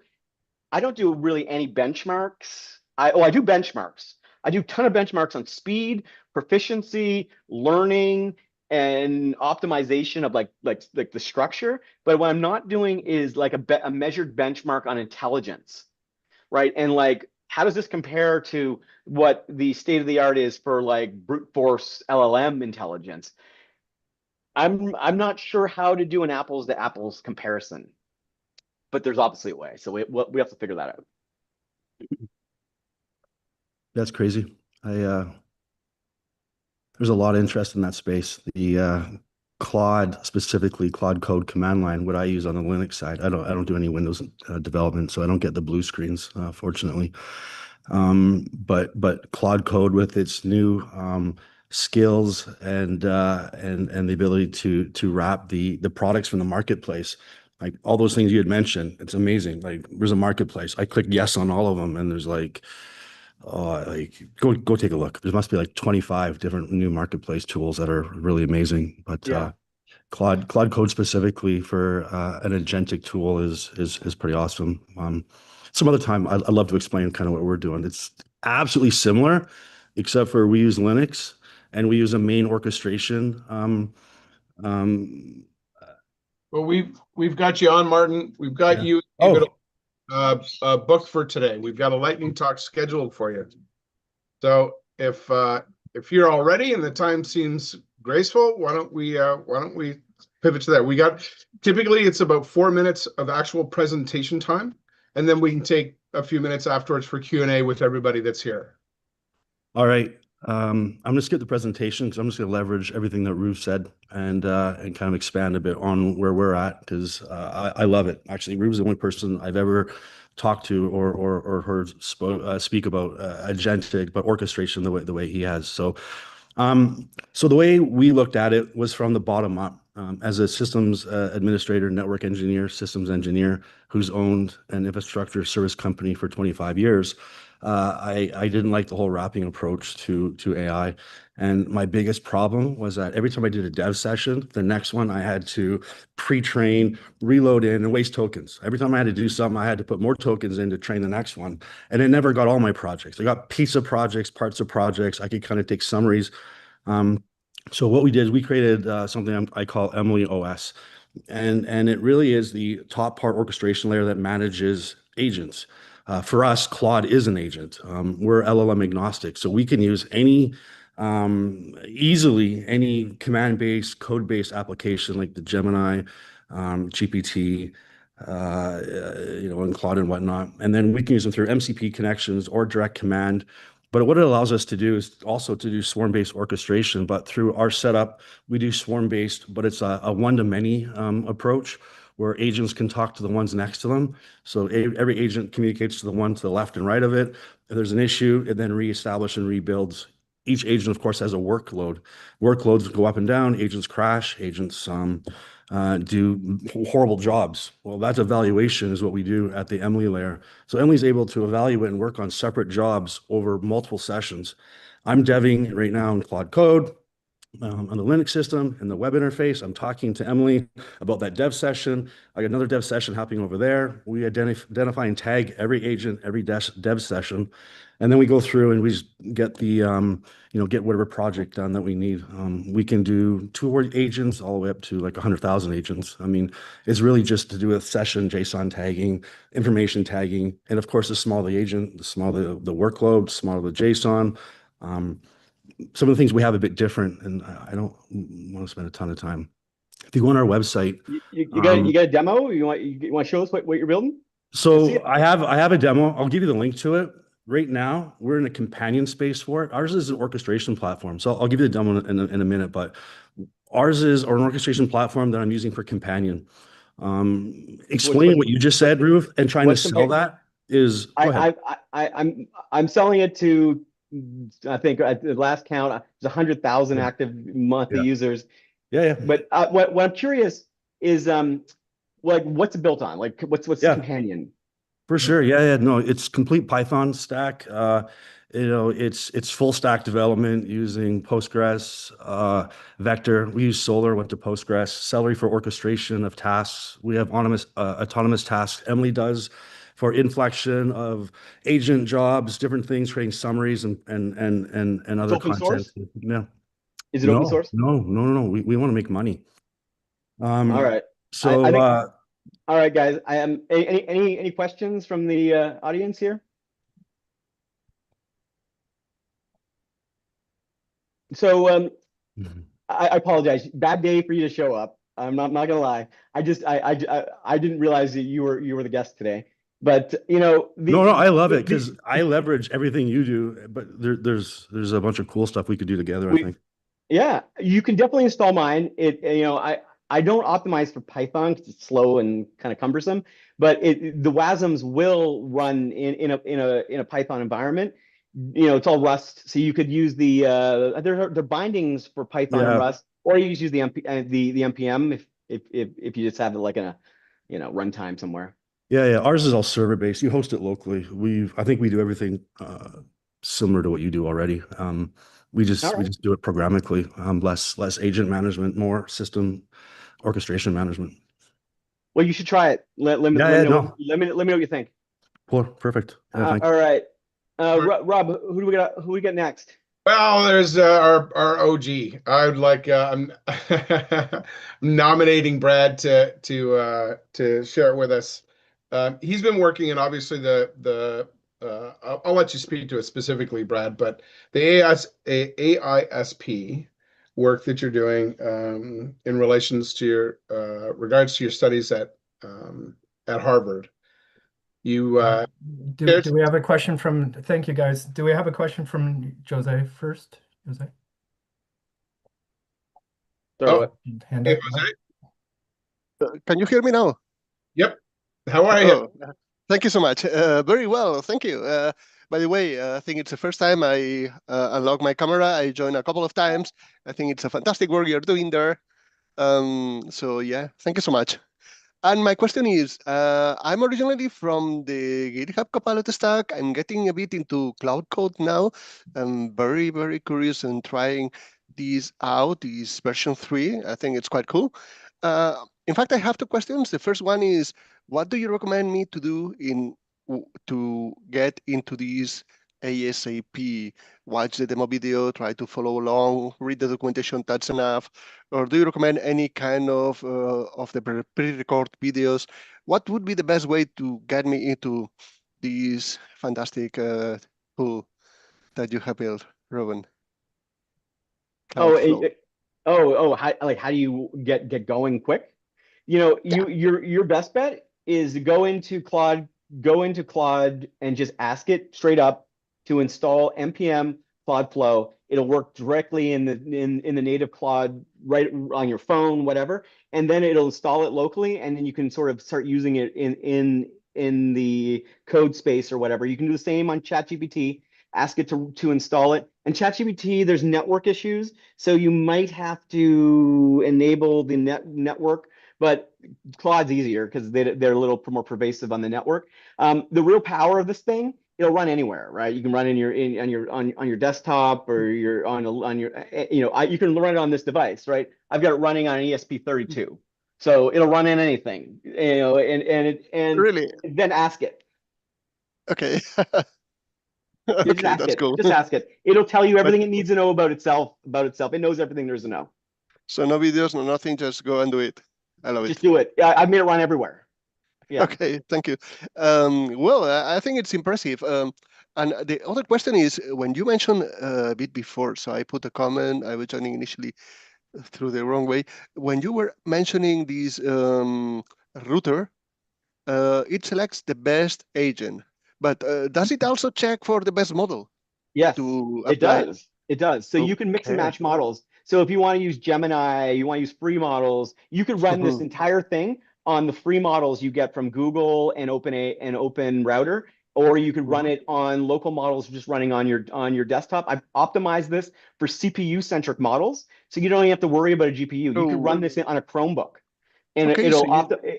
I don't do really any benchmarks. I do benchmarks. I do a ton of benchmarks on speed, proficiency, learning, and optimization of like the structure. But what I'm not doing is like a measured benchmark on intelligence, right? And like, how does this compare to what the state of the art is for like brute force LLM intelligence? I'm not sure how to do an apples to apples comparison, but there's obviously a way. So we have to figure that out. That's crazy. There's a lot of interest in that space. The Claude, specifically Claude Code command line, what I use on the Linux side. I don't do any Windows development, so I don't get the blue screens, fortunately. But Claude Code with its new skills and the ability to wrap the products from the marketplace, like all those things you had mentioned, it's amazing. Like there's a marketplace. I click yes on all of them, and there's like go take a look. There must be like 25 different new marketplace tools that are really amazing. But Yeah. Claude Code specifically for an agentic tool is pretty awesome. Some other time I'd love to explain kind of what we're doing. It's absolutely similar, except for we use Linux and we use a main orchestration. Well, we've got you on, Martin. We've got Yeah. you Oh, booked for today. We've got a lightning talk scheduled for you. So if you're all ready and the time seems graceful, why don't we pivot to that? We got typically it's about 4 minutes of actual presentation time, and then we can take a few minutes afterwards for Q&A with everybody that's here. all right. I'm gonna skip the presentation because I'm just gonna leverage everything that Ruth said and kind of expand a bit on where we're at because I love it. Actually, Ruth's the only person I've ever talked to or heard speak about agentic, but orchestration the way he has. So the way we looked at it was from the bottom up. As a systems administrator, network engineer, systems engineer who's owned an infrastructure service company for 25 years, I didn't like the whole wrapping approach to AI. And my biggest problem was that every time I did a dev session, the next one I had to pre-train, reload in, and waste tokens. Every time I had to do something, I had to put more tokens in to train the next one. And it never got all my projects. I got piece of projects, parts of projects. I could kind of take summaries. So what we did is we created something I call Emily OS, and it really is the top part orchestration layer that manages agents. For us, Claude is an agent. We're LLM agnostic, so we can use easily any command-based, code-based application like the Gemini, GPT, and Claude and whatnot. And then we can use them through MCP connections or direct command. But what it allows us to do is also to do swarm-based orchestration. But through our setup, we do swarm-based, but it's a one-to-many approach where agents can talk to the ones next to them. So every agent communicates to the one to the left and right of it. If there's an issue, it then reestablishes and rebuilds. Each agent, of course, has a workload. Workloads go up and down. Agents crash. Agents do horrible jobs. Well, that's evaluation is what we do at the Emily layer. So Emily's able to evaluate and work on separate jobs over multiple sessions. I'm deving right now in Claude Code on the Linux system and the web interface. I'm talking to Emily about that dev session. I got another dev session happening over there. We identify and tag every agent, every dev session, and then we go through and we just get get whatever project done that we need. We can do 2 agents all the way up to like 100,000 agents. I mean, it's really just to do with session JSON tagging, information tagging, and of course, the smaller the agent, the smaller the workload, the smaller the JSON. Some of the things we have a bit different, and I don't want to spend a ton of time. If you go on our website, you got a demo? You want to show us what you're building? so I have a demo. I'll give you the link to it. Right now, we're in a companion space for it. Ours is an orchestration platform. So I'll give you the demo in a minute, but ours is an orchestration platform that I'm using for companion. Explaining what you just said, Ruth, and trying to sell that is. Go ahead. I'm selling it to, I think at the last count, there's 100,000 active monthly users. Yeah. But what I'm curious is, like, what's it built on? Like, what's the companion? For sure. Yeah. No, it's complete Python stack. It's full stack development using Postgres, Vector. We use Solar, went to Postgres, Celery for orchestration of tasks. We have autonomous tasks. Emily does for inflection of agent jobs, different things, creating summaries and other open content. source? Yeah. Is it open source? No. We want to make money. All right. So I think, all right, guys. I am any questions from the audience here? So I apologize. Bad day for you to show up. I'm not gonna lie. I didn't realize that you were the guest today. But no, I love it because I leverage everything you do. But there's a bunch of cool stuff we could do together, I think. Yeah, you can definitely install mine. I don't optimize for Python because it's slow and kind of cumbersome. But the WASMs will run in a Python environment. It's all Rust, so you could use the bindings for Python and Rust, or you just use the npm if you just have it like in a runtime somewhere. Yeah. Ours is all server based. You host it locally. I think we do everything similar to what you do already. We just do it programmatically. Less agent management, more system orchestration management. Well, you should try it. Let me know what you think. Cool. Perfect. Yeah, all right. Rob, who we got next? Well, there's our OG. I would like I'm nominating Brad to share it with us. He's been working, and obviously I'll let you speak to it specifically, Brad. But the AISP work that you're doing in relations to your regards to your studies at Harvard. You do we have a question from? Thank you, guys. Do we have a question from Jose first? Jose. Hand up. Jose? Can you hear me now? Yep. How are you? Thank you so much. Very well, thank you. By the way, I think it's the first time I unlock my camera. I joined a couple of times. I think it's a fantastic work you're doing there. So yeah, thank you so much. And my question is, I'm originally from the GitHub Copilot stack. I'm getting a bit into Cloud Code now. I'm very, very curious and trying this out, this version 3. I think it's quite cool. In fact, I have 2 questions. The first one is, what do you recommend me to do to get into this ASAP? Watch the demo video, try to follow along, read the documentation, that's enough? Or do you recommend any kind of the pre-record videos? What would be the best way to get me into this fantastic tool that you have built, Ruben? Oh, Cloudflow. how do you get going quick? You know, your best bet is to go into Claude and just ask it straight up to install npm Claude Flow. It'll work directly in the native Claude right on your phone, whatever, and then it'll install it locally, and then you can sort of start using it in the code space or whatever. You can do the same on ChatGPT. Ask it to install it. And ChatGPT, there's network issues, so you might have to enable the network, but Claude's easier because they're a little more pervasive on the network. The real power of this thing, it'll run anywhere, right? You can run on your desktop, or you're on your you can run it on this device, right? I've got it running on an ESP32, so it'll run in anything, and Really? then ask it. Okay. You just Okay, ask that's it. cool. Just ask it. It'll tell you But everything it needs to know about itself. It knows everything there is to know. so no videos, no nothing, just go and do it. I love Just it. do it. I've made it run everywhere. Yeah. Okay, thank you. Well, I think it's impressive. And the other question is, when you mentioned a bit before, so I put a comment, I was joining initially through the wrong way. When you were mentioning this router, it selects the best agent, but does it also check for the best model Yes, to it apply? does. It does. So you can mix and Okay. match models. So if you want to use Gemini, you want to use free models, you could run this Mhm. entire thing on the free models you get from Google and Open Router, or you could run Mhm. it on local models just running on your desktop. I've optimized this for CPU centric models, so you don't even have to worry about a GPU. You could So, run this on a Chromebook, and okay, so you,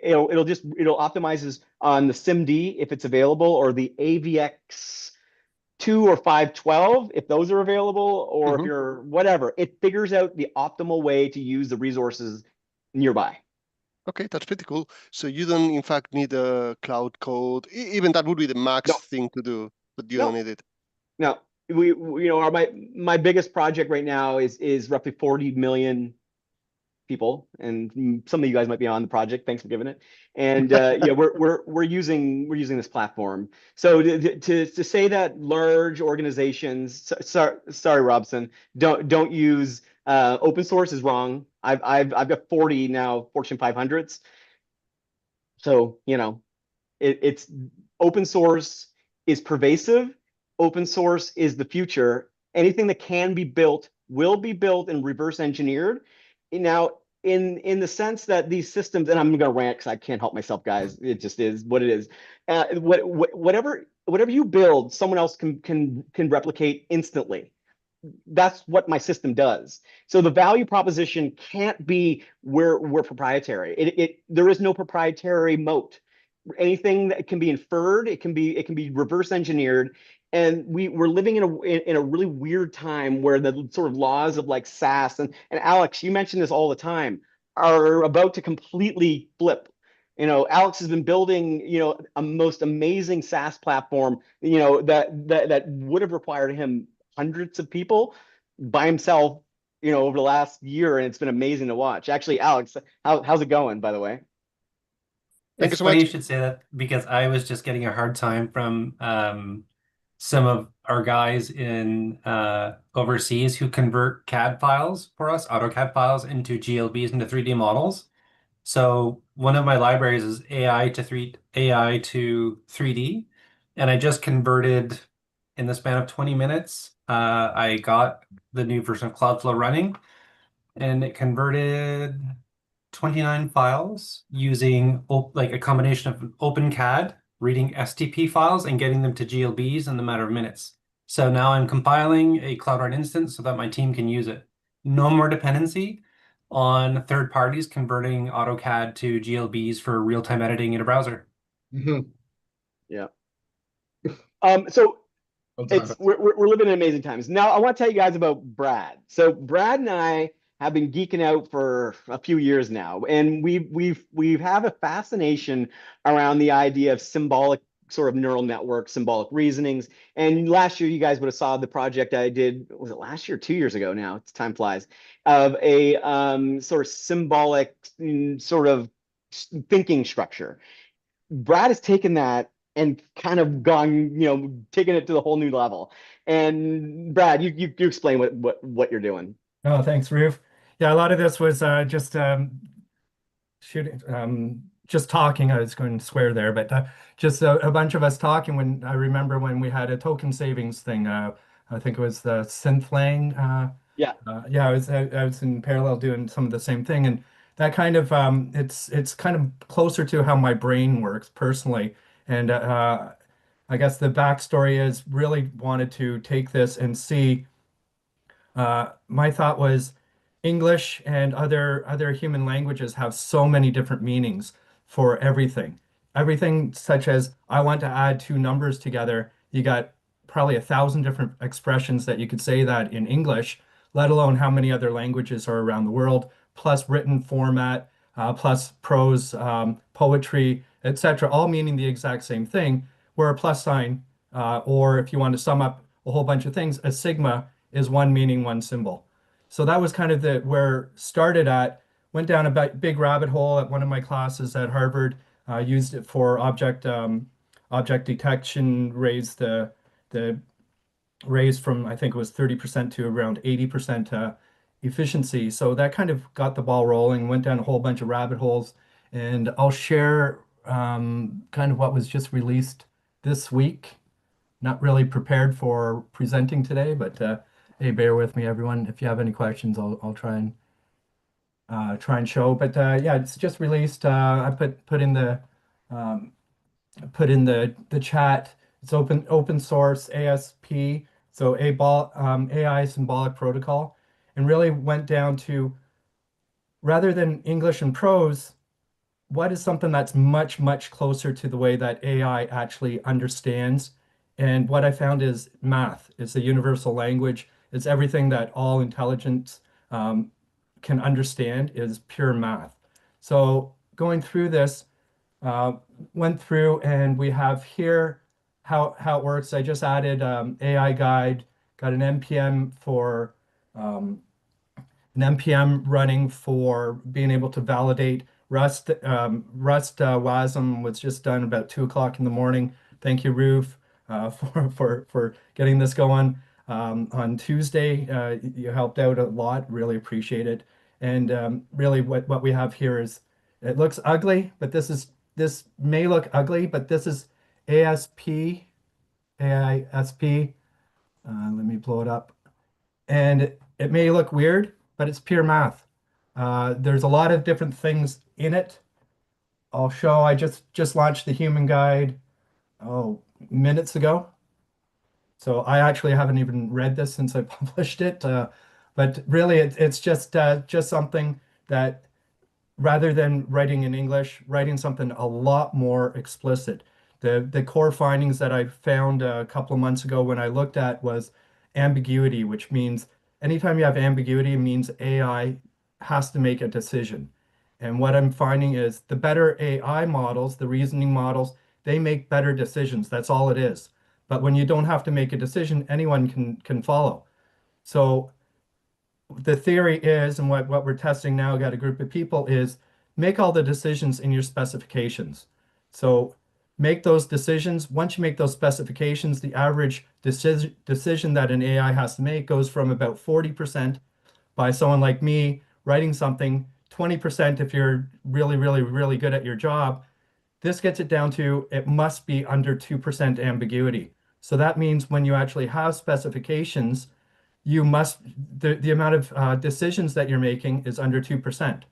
it'll optimizes on the SIMD if it's available, or the AVX 2 or 512 if those are available, or if Mhm. you're whatever. It figures out the optimal way to use the resources nearby. Okay, that's pretty cool. So you don't, in fact, need a cloud code. Even that would be the max No, thing to do, but you don't no, need it. no. My biggest project right now is roughly 40 million people, and some of you guys might be on the project. Thanks for giving it. And yeah, we're using this platform. So to say that large organizations, sorry, Robson, don't use open source is wrong. I've got 40 now Fortune 500s. So it's open source is pervasive. Open source is the future. Anything that can be built will be built and reverse engineered. Now, in the sense that these systems, and I'm going to rant because I can't help myself, guys. It just is what it is. Whatever you build, someone else can replicate instantly. That's what my system does. So the value proposition can't be we're proprietary. There is no proprietary moat. Anything that can be inferred, it can be reverse engineered. And we're living in a really weird time where the sort of laws of like SaaS and Alex, you mentioned this all the time, are about to completely flip. Alex has been building, a most amazing SaaS platform, that would have required him hundreds of people by himself, over the last year, and it's been amazing to watch. Actually, Alex, how's it going, by the way? Thank you It's so funny much. you should say that because I was just getting a hard time from some of our guys in overseas who convert CAD files for us, AutoCAD files into GLBs into 3D models. So one of my libraries is AI to 3D, and I just converted in the span of 20 minutes. I got the new version of Cloudflow running, and it converted 29 files using like a combination of OpenCAD, reading STP files and getting them to GLBs in the matter of minutes. So now I'm compiling a CloudRun instance so that my team can use it. No more dependency on third parties converting AutoCAD to GLBs for real-time editing in a browser. Mhm. Yeah. So we're living in amazing times. Now I want to tell you guys about Brad. So Brad and I have been geeking out for a few years now, and we have a fascination around the idea of sort of neural network symbolic reasonings. And last year, you guys would have saw the project I did, was it last year, 2 years ago now, it's time flies, of a sort of symbolic sort of thinking structure. Brad has taken that and kind of gone, taken it to the whole new level. And Brad, you explain what you're doing. Oh, thanks, Roof. Yeah, a lot of this was just shooting, just talking. I was going to swear there, but just a bunch of us talking. When I remember when we had a token savings thing, I think it was the Synthlang. Yeah. Yeah, I was in parallel doing some of the same thing, and that kind of it's kind of closer to how my brain works personally. And I guess the backstory is really wanted to take this and see. My thought was English and other human languages have so many different meanings for everything. Everything such as I want to add two numbers together, you got probably 1,000 different expressions that you could say that in English, let alone how many other languages are around the world, plus written format, plus prose, poetry, etc., all meaning the exact same thing, where a plus sign, or if you want to sum up a whole bunch of things, a sigma is one meaning, one symbol. So that was kind of the where started at. Went down a big rabbit hole at one of my classes at Harvard. Used it for object detection. The raised from I think it was 30% to around 80% efficiency. So that kind of got the ball rolling. Went down a whole bunch of rabbit holes, and I'll share kind of what was just released this week. Not really prepared for presenting today, but hey, bear with me, everyone. If you have any questions, I'll try and show. But yeah, it's just released. I um, put in the chat. It's open source ASP, so AI symbolic protocol, and really went down to rather than English and prose, what is something that's much, much closer to the way that AI actually understands? And what I found is math. It's a universal language. It's everything that all intelligence can understand is pure math. So going through this, uh, went through and we have here how it works. I just added AI guide, got an NPM for um, an NPM running for being able to validate Rust. Rust WASM was just done about 2 o'clock in the morning. Thank you, Roof, for getting this going. On Tuesday, you helped out a lot. Really appreciate it. And really, what we have here is it looks ugly, but this may look ugly, but this is ASP, AISP. Let me blow it up. And it may look weird, but it's pure math. There's a lot of different things in it. I'll show. I just launched the human guide, minutes ago. So I actually haven't even read this since I published it. But really, it's just something that rather than writing in English, writing something a lot more explicit. The core findings that I found a couple of months ago when I looked at was ambiguity, which means anytime you have ambiguity, it means AI has to make a decision. And what I'm finding is the better AI models, the reasoning models, they make better decisions. That's all it is. But when you don't have to make a decision, anyone can follow. So the theory is, and what we're testing now, got a group of people, is make all the decisions in your specifications. So make those decisions. Once you make those specifications, the average decision that an AI has to make goes from about 40% by someone like me writing something, 20% if you're really, really, really good at your job. This gets it down to it must be under 2% ambiguity. So that means when you actually have specifications, you must the amount of decisions that you're making is under 2%.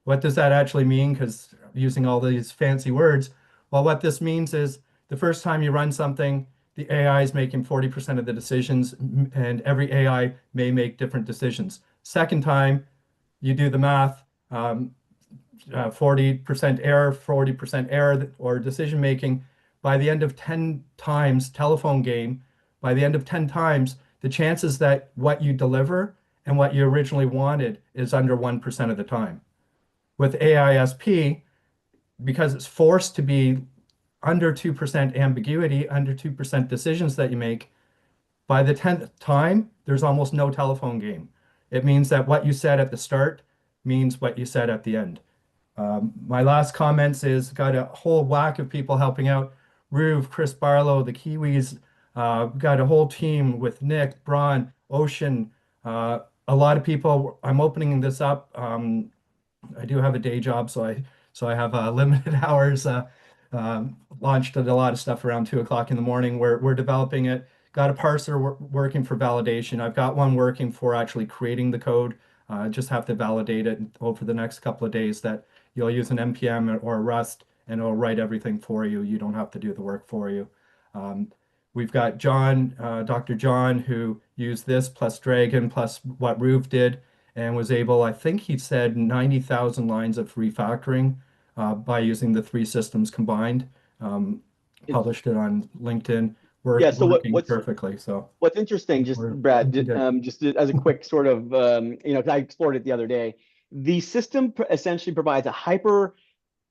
What does that actually mean? Because using all these fancy words, well, what this means is the first time you run something, the AI is making 40% of the decisions, and every AI may make different decisions. Second time, you do the math, 40% error, 40% error, or decision making. By the end of 10 times, telephone game, by the end of 10 times, the chances that what you deliver and what you originally wanted is under 1% of the time. With AISP, because it's forced to be under 2% ambiguity, under 2% decisions that you make, by the 10th time, there's almost no telephone game. It means that what you said at the start means what you said at the end. My last comments is got a whole whack of people helping out. Ruve, Chris Barlow, the Kiwis, got a whole team with Nick, Braun, Ocean, a lot of people. I'm opening this up. I do have a day job, so I have limited hours. Launched a lot of stuff around 2 o'clock in the morning. We're developing it. Got a parser working for validation. I've got one working for actually creating the code. Just have to validate it over the next couple of days that you'll use an NPM or a Rust and it'll write everything for you. You don't have to do the work for you. We've got John, Dr. John, who used this plus Dragon plus what Ruve did and was able, I think he said 90,000 lines of refactoring by using the three systems combined. Published it on LinkedIn. Yeah, so Working perfectly. So what's interesting, just Brad, just as a quick sort of, 'cause I explored it the other day, the system essentially provides a hyper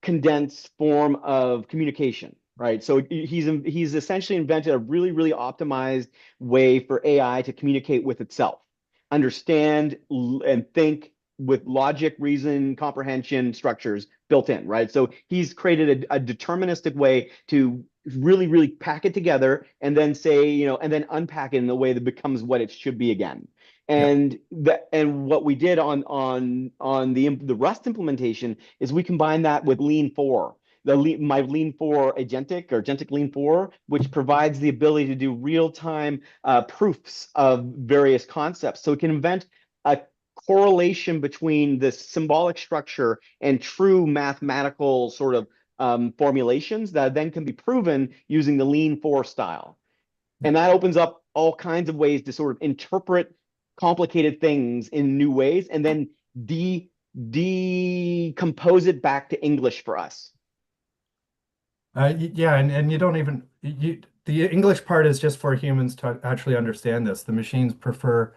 condensed form of communication, right? So he's essentially invented a really, really optimized way for AI to communicate with itself, understand and think with logic, reason, comprehension structures built in, right? So he's created a deterministic way to really, really pack it together and then say, and then unpack it in a way that becomes what it should be again. And what we did on the Rust implementation is we combined that with Lean 4, my Lean 4 agentic Lean 4, which provides the ability to do real-time proofs of various concepts. So it can invent a correlation between the symbolic structure and true mathematical sort of formulations that then can be proven using the Lean 4 style. And that opens up all kinds of ways to sort of interpret complicated things in new ways and then decompose it back to English for us. Yeah, and you don't even the English part is just for humans to actually understand this. The machines prefer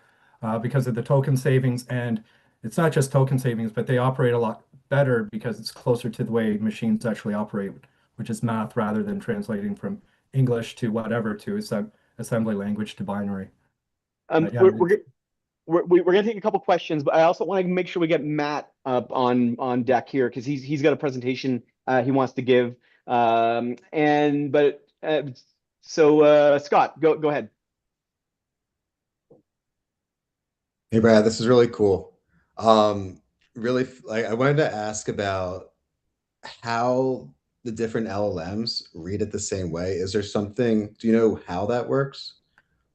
because of the token savings, and it's not just token savings, but they operate a lot better because it's closer to the way machines actually operate, which is math rather than translating from English to whatever to assembly language to binary. Yeah, we're going to take a couple questions, but I also want to make sure we get Matt up on deck here because he's got a presentation he wants to give. So Scott, go ahead. Hey Brad, this is really cool. Really, I wanted to ask about how the different LLMs read it the same way. Is there something? Do you know how that works?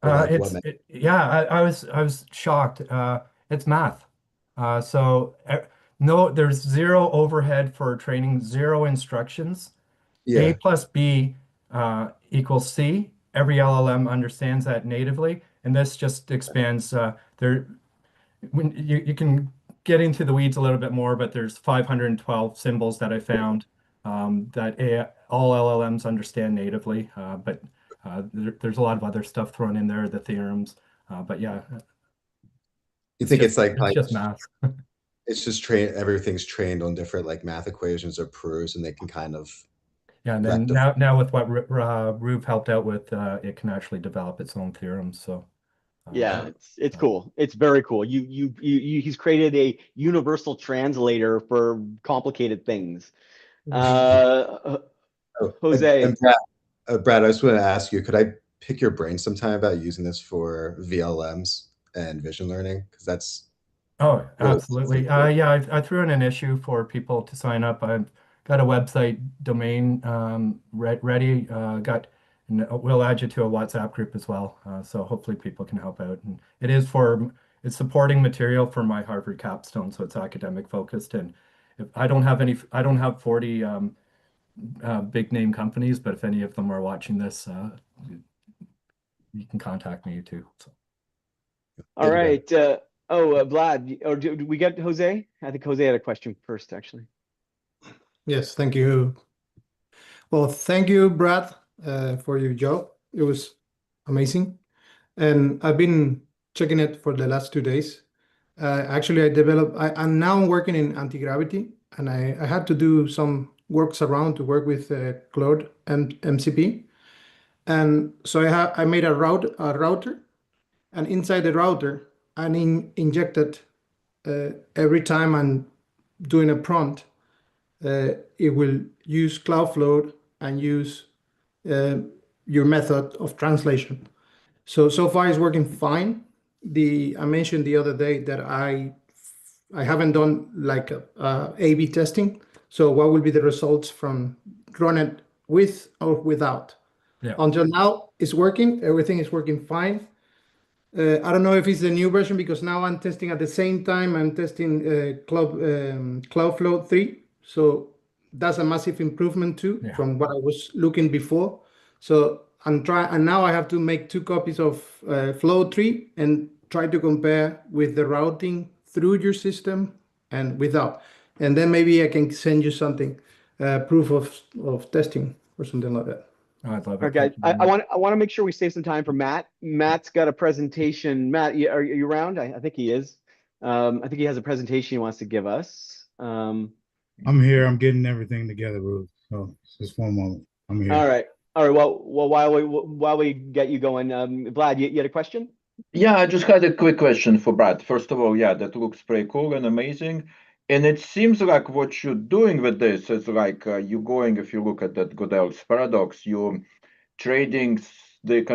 Or like yeah, I was shocked. It's math. So no, there's zero overhead for training, zero instructions. A plus B equals C. Every LLM understands that natively, and this just expands. When you can get into the weeds a little bit more, but there's 512 symbols that I found that all LLMs understand natively. But there's a lot of other stuff thrown in there, the theorems. But yeah, you think it's just math. It's just everything's trained on different like math equations or proofs, and they can kind of and then now with what Ruve helped out with, it can actually develop its own theorems. So yeah, it's cool. It's very cool. He's created a universal translator for complicated things. Jose. And Brad, I just want to ask you, could I pick your brain sometime about using this for VLMs and vision learning? Because that's really absolutely. Yeah, I threw in an issue for people to sign up. I've got a website domain ready. And we'll add you to a WhatsApp group as well. So hopefully people can help out. And it's supporting material for my Harvard capstone, so it's academic focused. And if I don't have 40 big name companies, but if any of them are watching this, you can contact me too. So. All right. Vlad, or do we get Jose? I think Jose had a question first, actually. Yes, thank you. Well, thank you, Brad, for your job. It was amazing. And I've been checking it for the last 2 days. Actually, I'm now working in anti-gravity, and I had to do some workaround to work with Claude MCP. And so I made a router, and inside the router, I injected every time I'm doing a prompt, it will use Cloudflow and use your method of translation. So far it's working fine. I mentioned the other day that I haven't done like A/B testing. So what will be the results from run it with or without? Yeah. Until now, it's working. Everything is working fine. I don't know if it's the new version because now I'm testing at the same time. I'm testing Cloudflow 3. So that's a massive improvement too from what I was looking before. So I'm trying, and now I have to make 2 copies of Flow 3 and try to compare with the routing through your system and without. And then maybe I can send you something, proof of testing or something like that. Oh, I'd love All it. right, guys. Thank you very I much. want to make sure we save some time for Matt. Matt's got a presentation. Matt, are you around? I think he is. I think he has a presentation he wants to give us. I'm here. I'm getting everything together, Ruth. So just one moment. I'm here. All right. Well, while we get you going, Vlad, you had a question? Yeah, I just had a quick question for Brad. First of all, yeah, that looks pretty cool and amazing. And it seems like what you're doing with this is like you're going, if you look at that Godel's paradox, you're trading the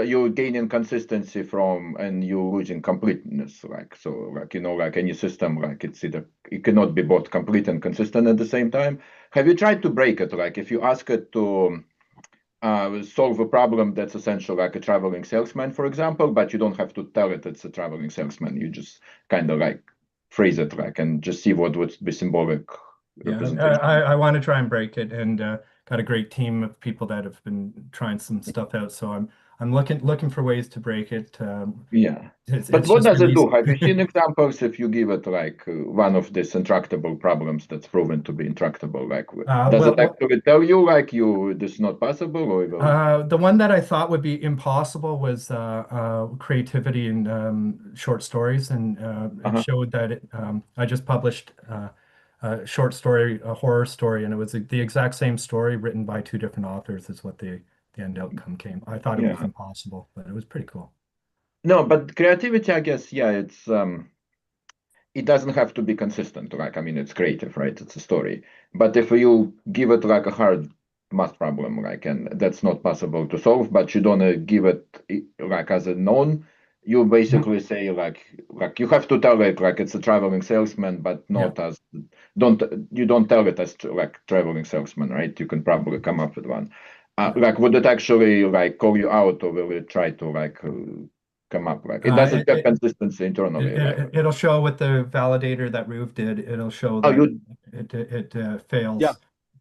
you're gaining consistency from and you're losing completeness. Like, so like, you know, like any system, like it's either, it cannot be both complete and consistent at the same time. Have you tried to break it? Like if you ask it to solve a problem that's essentially like a traveling salesman, for example, but you don't have to tell it it's a traveling salesman. You just kind of like phrase it like and just see what would be symbolic Yeah, representation. I want to try and break it, and got a great team of people that have been trying some stuff out. So I'm looking for ways to break it. Yeah. It's But what just does it do? released. Have you seen examples if you give it like one of these intractable problems that's proven to be intractable? Like, does it actually tell you like this is not possible, or it will... The one that I thought would be impossible was creativity in short stories, and it showed that I just published a short story, a horror story, and it was the exact same story written by 2 different authors is what the end outcome came. I thought it was impossible, but it was pretty cool. No, but creativity, I guess, yeah, it's it doesn't have to be consistent. Like, I mean, it's creative, right? It's a story. But if you give it like a hard math problem, like, and that's not possible to solve, but you don't give it like as a known, you basically say like you have to tell it like it's a traveling salesman, but not as you don't tell it as like traveling salesman, right? You can probably come up with one. Like, would it actually like call you out, or will it try to like come up like it doesn't have consistency internally? It'll show with the validator that Ruth did. It'll show that it fails. Yeah.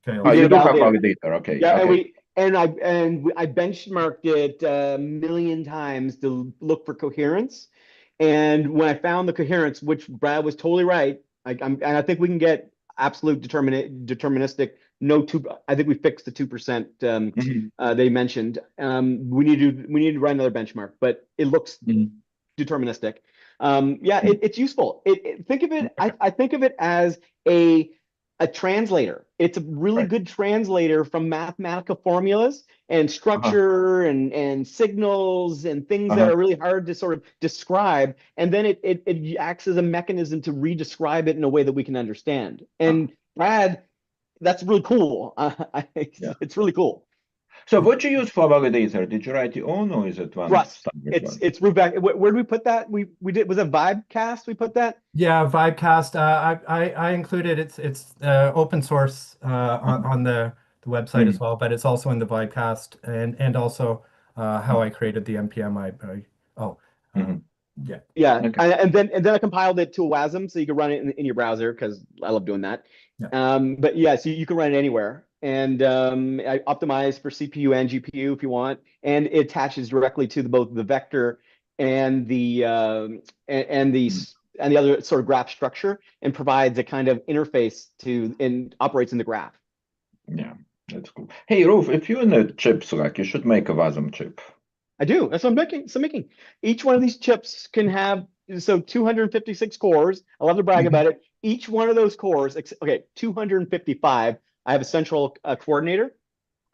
Fails. Oh, you do have validator. Okay. Yeah, okay. and I benchmarked it a million times to look for coherence. And when I found the coherence, which Brad was totally right, and I think we can get absolute deterministic. I think we fixed the 2% they mentioned. We need to run another benchmark, but it looks deterministic. Yeah, it's useful. Think of it. I think of it as a translator. It's a really good translator from mathematical formulas and structure and signals and things that are really hard to sort of describe. And then it acts as a mechanism to re-describe it in a way that we can understand. And Brad, that's really cool. It's really cool. So what you use for validator? Did you write your own, or is it one? Rust. It's Rubeck. Where did we put that? We did. Was it Vibecast? We put that. Yeah, Vibecast. I included it's open source on the website as well, but it's also in the Vibecast and also how I created the npm. Yeah. Yeah, okay. and then I compiled it to a WASM so you can run it in your browser because I love doing that. Yeah. But yeah, so you can run it anywhere, and I optimized for CPU and GPU if you want, and it attaches directly to both the vector and the other sort of graph structure, and provides a kind of interface and operates in the graph. Yeah, that's cool. Hey, Rolf, if you're in a chip select, you should make a WASM chip. I do. That's what I'm making. So each one of these chips can have so 256 cores. I love to brag Mhm. about it. Each one of those cores, okay, 255. I have a central coordinator.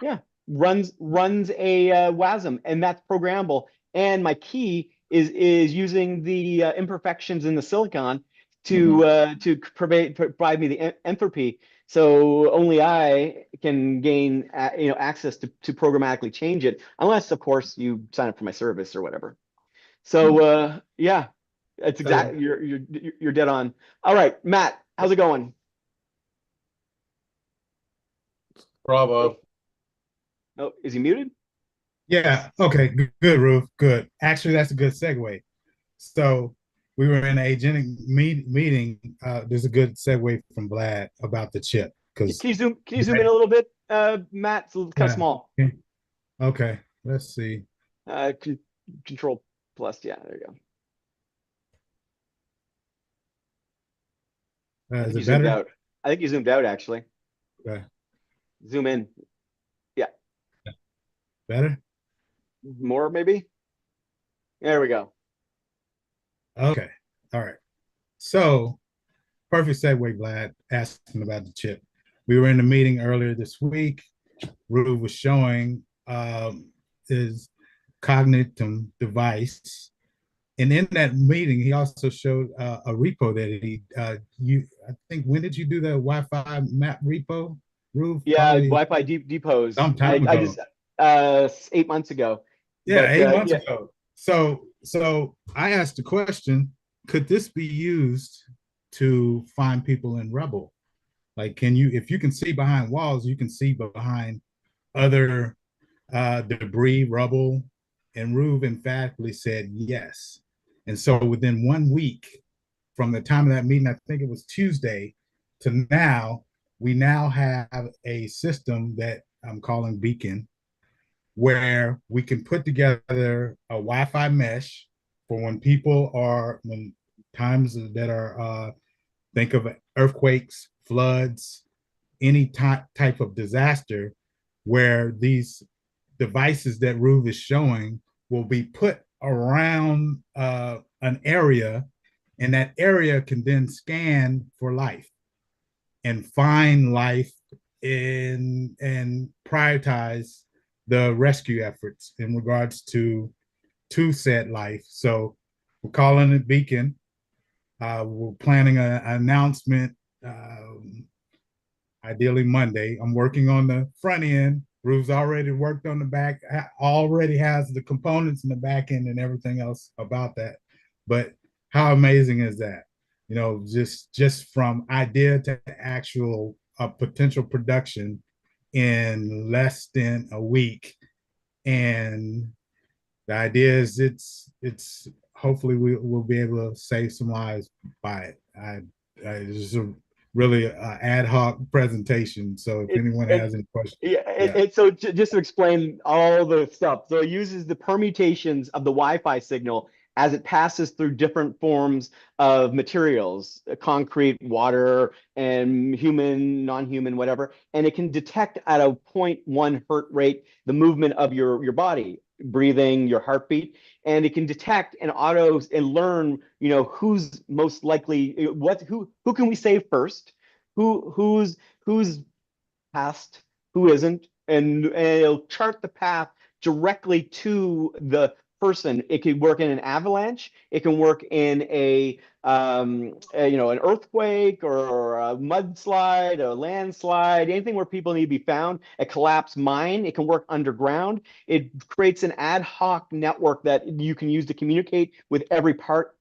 Yeah, runs a WASM, and that's programmable. And my key is using the imperfections in the silicon to provide me the entropy. So only I can gain access to programmatically change it, unless of course you sign up for my service or whatever. So yeah, it's exactly you're dead on. All right, Matt, how's it going? Bravo. Oh, is he muted? Yeah. Okay. Good, Roof. Good. Actually, that's a good segue. So we were in an agentic meeting. There's a good segue from Vlad about the chip because Can you zoom in a little bit, Matt? It's kind of yeah. small. Okay. Let's see. Control plus. Yeah, there you go. I Is think you it zoomed better? out. I think you zoomed out actually. Okay. Zoom in. Yeah. Better? More maybe. There we go. Okay. All right. So perfect segue, Vlad, asking about the chip. We were in a meeting earlier this week. Rue was showing his cognitive device. And in that meeting, he also showed a repo that I think, when did you do the Wi-Fi map repo, Rue? Yeah, Probably Wi-Fi depots. some time I ago. just 8 months ago. Yeah, But 8 months yeah, ago. So I asked the question, could this be used to find people in Rebel? Like, if you can see behind walls, you can see behind other debris, rubble, and Rube emphatically said yes. And so within 1 week from the time of that meeting, I think it was Tuesday, to now, we now have a system that I'm calling Beacon, where we can put together a Wi-Fi mesh for when times that are think of earthquakes, floods, any type of disaster, where these devices that Ruve is showing will be put around an area, and that area can then scan for life and find life and prioritize the rescue efforts in regards to said life. So we're calling it Beacon. We're planning an announcement, ideally Monday. I'm working on the front end. Rue's already worked on the back, already has the components in the back end and everything else about that. But how amazing is that? Just from idea to actual potential production in less than a week. And the idea is it's hopefully we'll be able to save some lives by it. It's a really ad hoc presentation. So if anyone has any questions, yeah. So just to explain all the stuff, so it uses the permutations of the Wi-Fi signal as it passes through different forms of materials, concrete, water, and human, non-human, whatever, and it can detect at a 0.1 hertz rate the movement of your body, breathing, your heartbeat, and it can detect and learn, who's most likely, who can we save first, who's passed, who isn't, and it'll chart the path directly to the person. It could work in an avalanche. It can work in an earthquake or a mudslide, a landslide, anything where people need to be found. A collapsed mine. It can work underground. It creates an ad hoc network that you can use to communicate with every part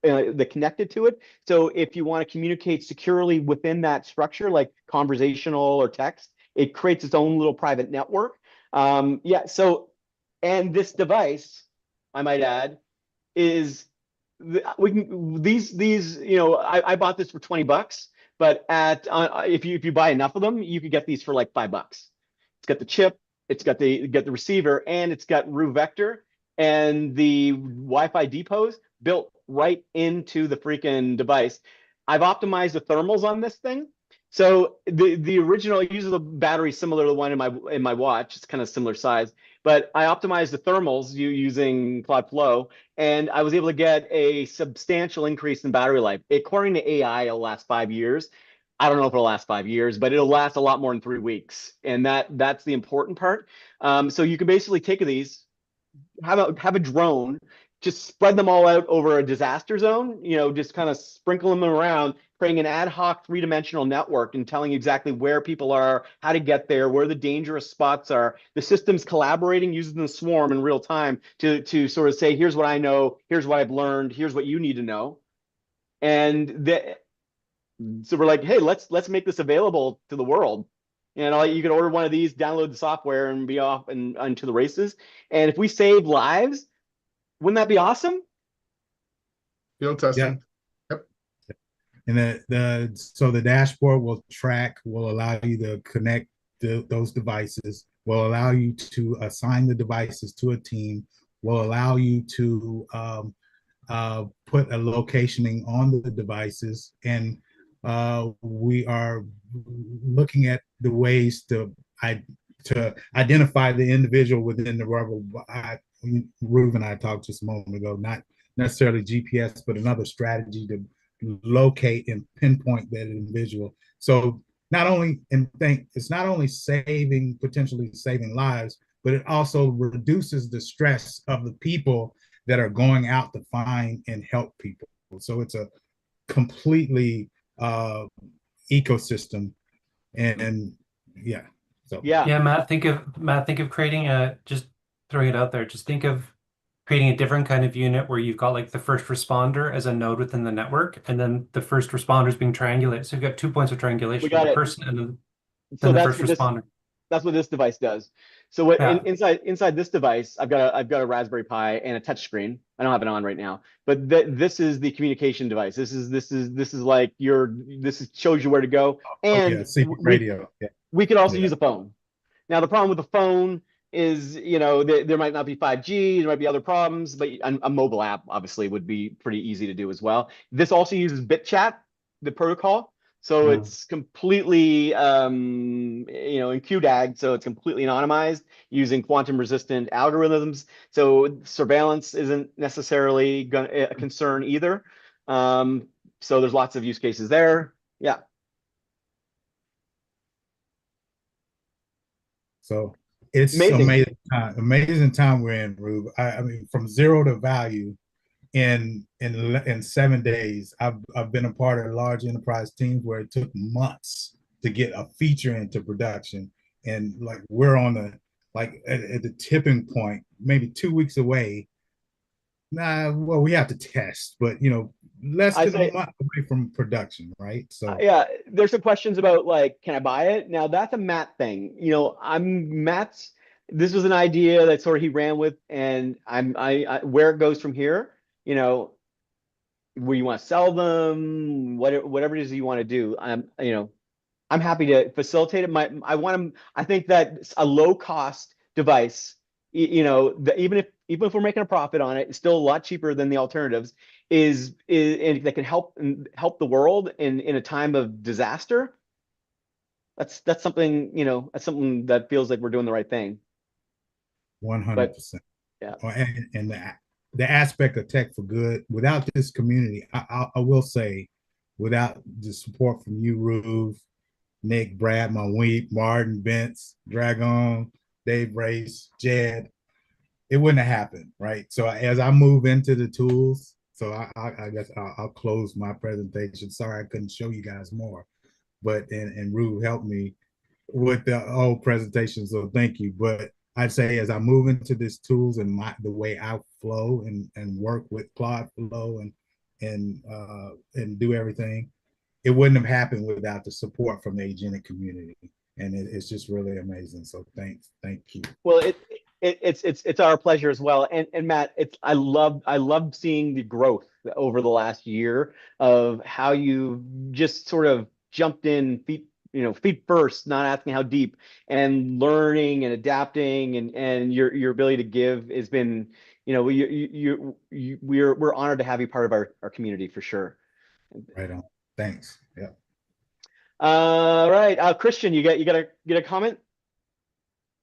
that connected to it. So if you want to communicate securely within that structure, like conversational or text, it creates its own little private network. Yeah. So, and this device, I might add, is I bought this for $20, but if you buy enough of them, you could get these for like $5. It's got the chip, it's got the receiver, and it's got Ru Vector and the Wi-Fi depots built right into the freaking device. I've optimized the thermals on this thing, So the original uses a battery similar to the one in my watch. It's kind of similar size, but I optimized the thermals using Cloud Flow, and I was able to get a substantial increase in battery life. According to AI, it'll last 5 years. I don't know if it'll last 5 years, but it'll last a lot more than 3 weeks, and that's the important part. So you can basically take these, have a drone, just spread them all out over a disaster zone, just kind of sprinkle them around, creating an ad hoc three-dimensional network and telling you exactly where people are, how to get there, where the dangerous spots are. The system's collaborating using the swarm in real time to sort of say, here's what I know, here's what I've learned, here's what you need to know. And so we're like, hey, let's make this available to the world. You can order one of these, download the software, and be off and into the races. And if we save lives, wouldn't that be awesome? Field testing. Yep. And so the dashboard will allow you to connect those devices, will allow you to assign the devices to a team, will allow you to put a locationing on the devices, and we are looking at the ways to identify the individual within the rubble. Ruben and I talked just a moment ago, not necessarily GPS, but another strategy to locate and pinpoint that individual. So it's not only potentially saving lives, but it also reduces the stress of the people that are going out to find and help people. So it's a completely ecosystem, and yeah. So yeah, Matt, think of creating just throwing it out there. Just think of creating a different kind of unit where you've got like the first responder as a node within the network, and then the first responders being triangulated. So you've got 2 points of triangulation: the person and then the first responder. That's what this device does. So inside this device, I've got a Raspberry Pi and a touch screen. I don't have it on right now, but this is the communication device. This shows you where to go, and CB radio. We could also use a phone. Now the problem with the phone is, there might not be 5G, there might be other problems, but a mobile app obviously would be pretty easy to do as well. This also uses BitChat, the protocol. So it's completely, in QDAG, so it's completely anonymized using quantum resistant algorithms. So surveillance isn't necessarily a concern either. So there's lots of use cases there. Yeah. So it's amazing time we're in, Rube. I mean, from zero to value in 7 days. I've been a part of large enterprise teams where it took months to get a feature into production, and like we're on at the tipping point, maybe 2 weeks away. Well, we have to test, but less than a month away from production, right? So yeah, there's some questions about like, can I buy it? Now that's a Matt thing. Matt's. This was an idea that sort of he ran with, and I where it goes from here. Where you want to sell them, whatever it is you want to do. I'm happy to facilitate it. I think that a low cost device, even if we're making a profit on it, it's still a lot cheaper than the alternatives. And that can help the world in a time of disaster. That's something that feels like we're doing the right thing. 100%. Yeah. And the aspect of tech for good, without this community, I will say, without the support from you, Ruve, Nick, Brad, Martin, Vince, Dragon, Dave Race, Jed, it wouldn't have happened, right? So as I move into the tools, so I guess I'll close my presentation. Sorry I couldn't show you guys more, but and Ruve helped me with the whole presentation, so thank you. But I'd say as I move into these tools and the way I flow and work with Cloud Flow and do everything, it wouldn't have happened without the support from the agentic community, and it's just really amazing. So thank you. Well, it's our pleasure as well. And Matt, I love seeing the growth over the last year of how you just sort of jumped in feet first, not asking how deep, and learning and adapting, and your ability to give has been, we're honored to have you part of our community for sure. Right on. Thanks. Yeah. Right. Christian, you got a comment?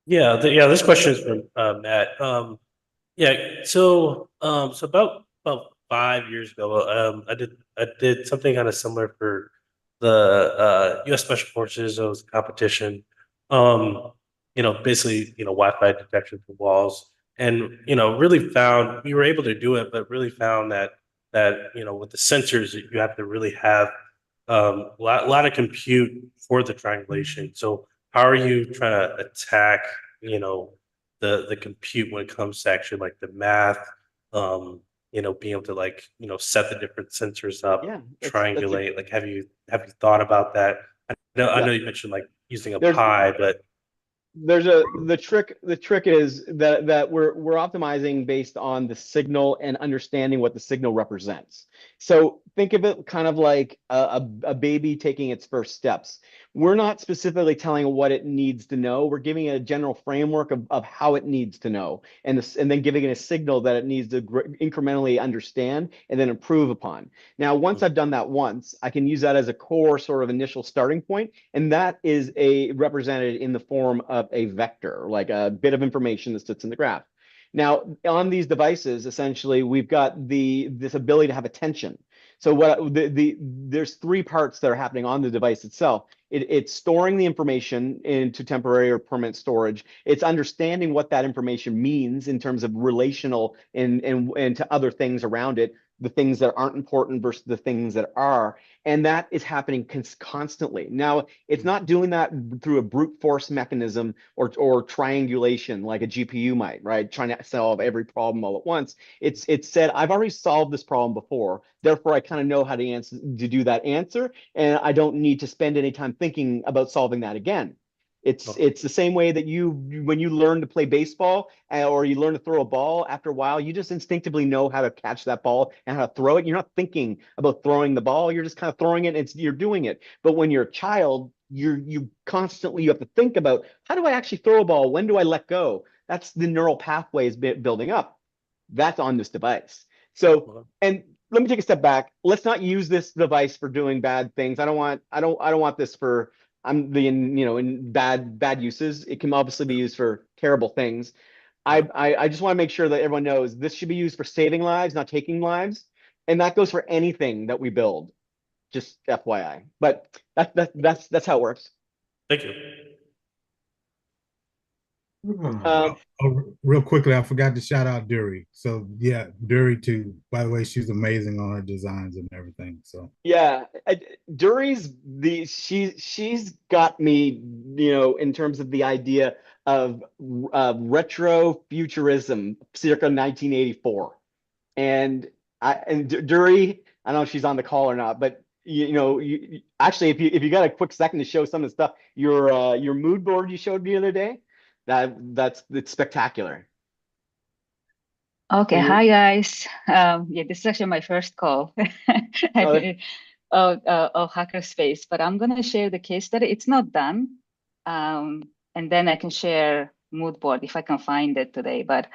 Yeah, this question is from Matt. So about 5 years ago, I did something kind of similar for the U.S. Special Forces. It was a competition. Basically, Wi-Fi detection for walls, and really found we were able to do it, but really found that with the sensors, you have to really have lot of compute for the triangulation. So how are you trying to attack, the compute when it comes to actually like the math, being able to set the different sensors up, Yeah, triangulate. Like, have you thought about that? I know you mentioned like using a pi, but the trick is that we're optimizing based on the signal and understanding what the signal represents. So think of it kind of like a baby taking its first steps. We're not specifically telling it what it needs to know. We're giving it a general framework of how it needs to know, and then giving it a signal that it needs to incrementally understand and then improve upon. Now, once I've done that once, I can use that as a core sort of initial starting point, and that is represented in the form of a vector, like a bit of information that sits in the graph. Now, on these devices, essentially, we've got this ability to have attention. So there's three parts that are happening on the device itself. It's storing the information into temporary or permanent storage. It's understanding what that information means in terms of relational and to other things around it, the things that aren't important versus the things that are. And that is happening constantly. Now, it's not doing that through a brute force mechanism or triangulation like a GPU might, right? Trying to solve every problem all at once. It's said, I've already solved this problem before, therefore I kind of know how to do that answer, and I don't need to spend any time thinking about solving that again. It's the same way that when you learn to play baseball or you learn to throw a ball, after a while, you just instinctively know how to catch that ball and how to throw it. You're not thinking about throwing the ball. You're just kind of throwing it and you're doing it. But when you're a child, you constantly, you have to think about, how do I actually throw a ball? When do I let go? That's the neural pathways building up. That's on this device. So, and let me take a step back. Let's not use this device for doing bad things. I don't want this for in bad uses. It can obviously be used for terrible things. I just want to make sure that everyone knows this should be used for saving lives, not taking lives, and that goes for anything that we build. Just FYI. But that's how it works. Thank you. Real quickly, I forgot to shout out Dury. So yeah, Dury too. By the way, she's amazing on her designs and everything. So yeah, Dury's she's got me, in terms of the idea of retro futurism, circa 1984, and Dury, I don't know if she's on the call or not, but actually, if you got a quick second to show some of the stuff, your mood board you showed me the other day, it's spectacular. Okay, hi guys. Yeah, this is actually my first call of Hackerspace, but I'm gonna share the case study. It's not done, and then I can share mood board if I can find it today. But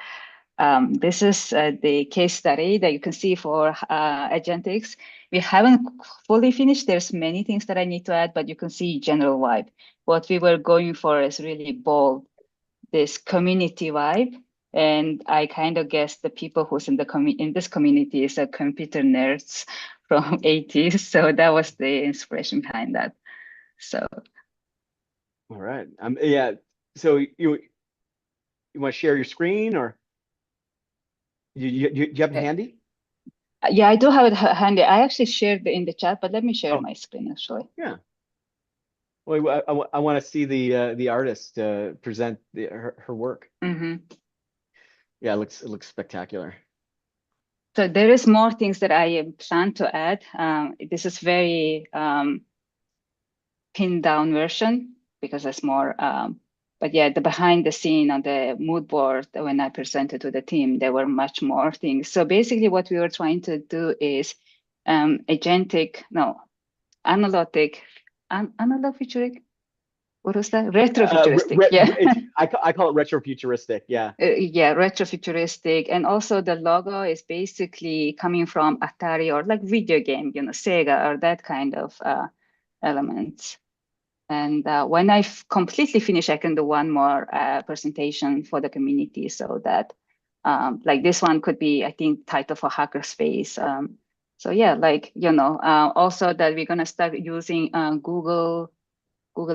this is the case study that you can see for Agentics. We haven't fully finished. There's many things that I need to add, but you can see general vibe. What we were going for is really bold, this community vibe. And I kind of guess the people who's in this community is computer nerds from 80s. So that was the inspiration behind that. So. All right. Yeah. So you want to share your screen, or you have it handy? Yeah, I do have it handy. I actually shared in the chat, but let me share my screen actually. Yeah. Well, I want to see the artist present her work. Mm-hmm. Yeah, it looks spectacular. So there is more things that I plan to add. This is very pinned down version because there's more. But yeah, the behind the scene on the mood board, when I presented to the team, there were much more things. So basically what we were trying to do is analog futuristic. What was that? Retrofuturistic. Yeah. I call it retrofuturistic. Yeah. Yeah, retrofuturistic. And also the logo is basically coming from Atari or like video game, Sega or that kind of elements. And when I completely finish, I can do one more presentation for the community, so that like this one could be, I think, title for Hackerspace. So yeah, like, also that we're gonna start using Google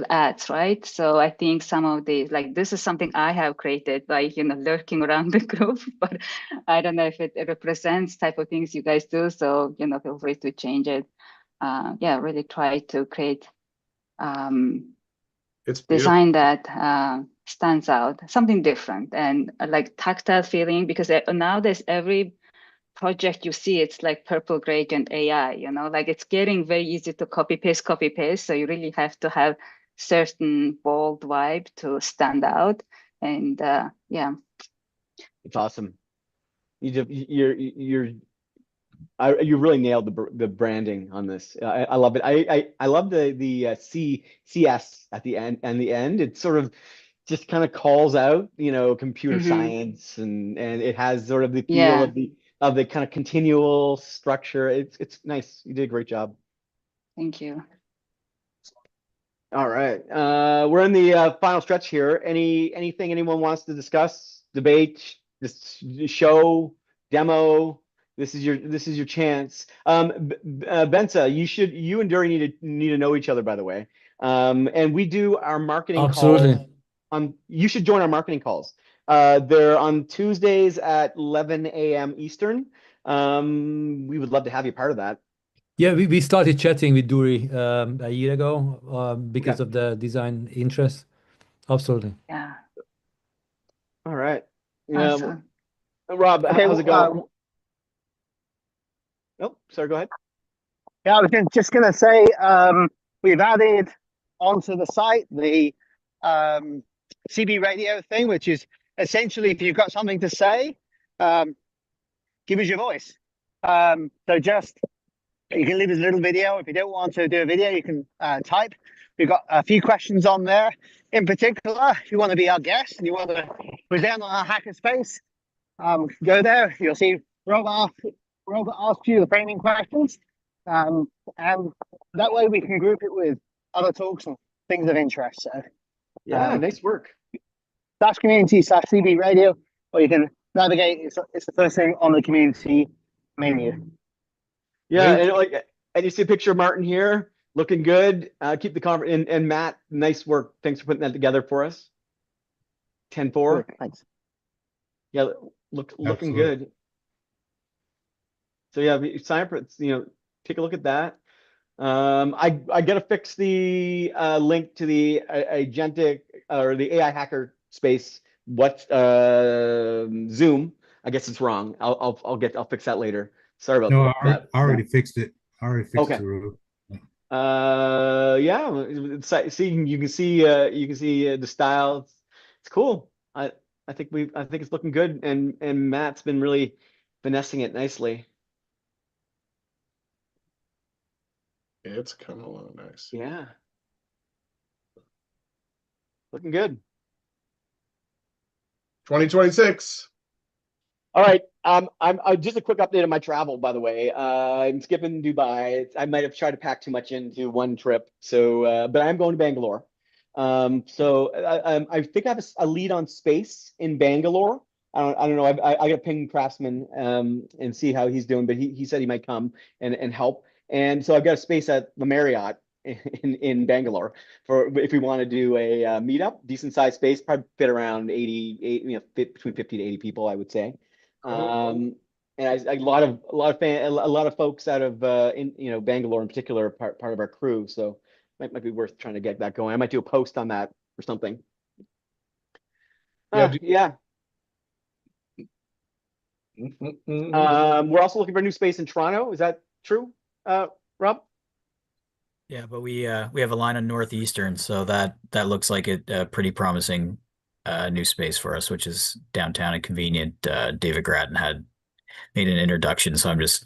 Ads, right? So I think some of the, like, this is something I have created by, lurking around the group, but I don't know if it represents type of things you guys do. So, feel free to change it. Yeah, really try to create It's design that stands out, something different, and like tactile feeling, because nowadays every project you see, it's like purple gradient AI, like it's getting very easy to copy paste. So you really have to have certain bold vibe to stand out. And yeah. It's awesome. You really nailed the branding on this. I love it. I love the CS at the end. It sort of just kind of calls out, computer science, and it has sort of the feel Yeah. of the kind of continual structure. It's nice. You did a great job. Thank you. All right. We're in the final stretch here. Anything anyone wants to discuss, debate, this show, demo? This is your chance. Benza, you and Dury need to know each other, by the way. And we do our marketing Absolutely. calls you should join our marketing calls. They're on Tuesdays at 11 a.m. Eastern. We would love to have you part of that. Yeah, we started chatting with Duri a year ago because Okay. of the design interest. Absolutely. Yeah. All right. Awesome. Rob, Okay, how's it going? Oh, sorry, go ahead. Yeah, I was just going to say we've added onto the site the CB radio thing, which is essentially if you've got something to say, give us your voice. So just you can leave us a little video. If you don't want to do a video, you can type. We've got a few questions on there. In particular, if you want to be our guest and you want to present on our Hackerspace, go there. You'll see Robert asks you the framing questions. And that way we can group it with other talks and things of interest. So yeah, nice work. /community/CB radio, or you can navigate. It's the first thing on the community menu. Yeah, and you see a picture of Martin here, looking good. Keep the conference and Matt, nice work. Thanks for putting that together for us. 10-4. Thanks. Yeah, looking Absolutely. good. So yeah, sign up for take a look at that. I gotta fix the link to the agentic or the AI hacker space. Zoom? I guess it's wrong. I'll fix that later. Sorry about No, that. I already fixed it. I already fixed Okay. the roof. Yeah. See, you can see the style. It's cool. I think it's looking good, and Matt's been really finessing it nicely. It's coming along nice. Yeah. Looking good. 2026. All right. I'm just a quick update on my travel, by the way. I'm skipping Dubai. I might have tried to pack too much into one trip. So, but I'm going to Bangalore. I think I have a lead on space in Bangalore. I don't know. I got to ping Craftsman and see how he's doing, but he said he might come and help. And so I've got a space at the Marriott in Bangalore for if we want to do a meetup, decent sized space, probably fit around 80, fit between 50 to 80 people, I would say. And a lot of folks out of Bangalore in particular, part of our crew. So might be worth trying to get that going. I might do a post on that or something. Yeah. We're also looking for a new space in Toronto. Is that true, Rob? Yeah, but we have a line on Northeastern, so that looks like a pretty promising new space for us, which is downtown and convenient. David Grattan had made an introduction, so I'm just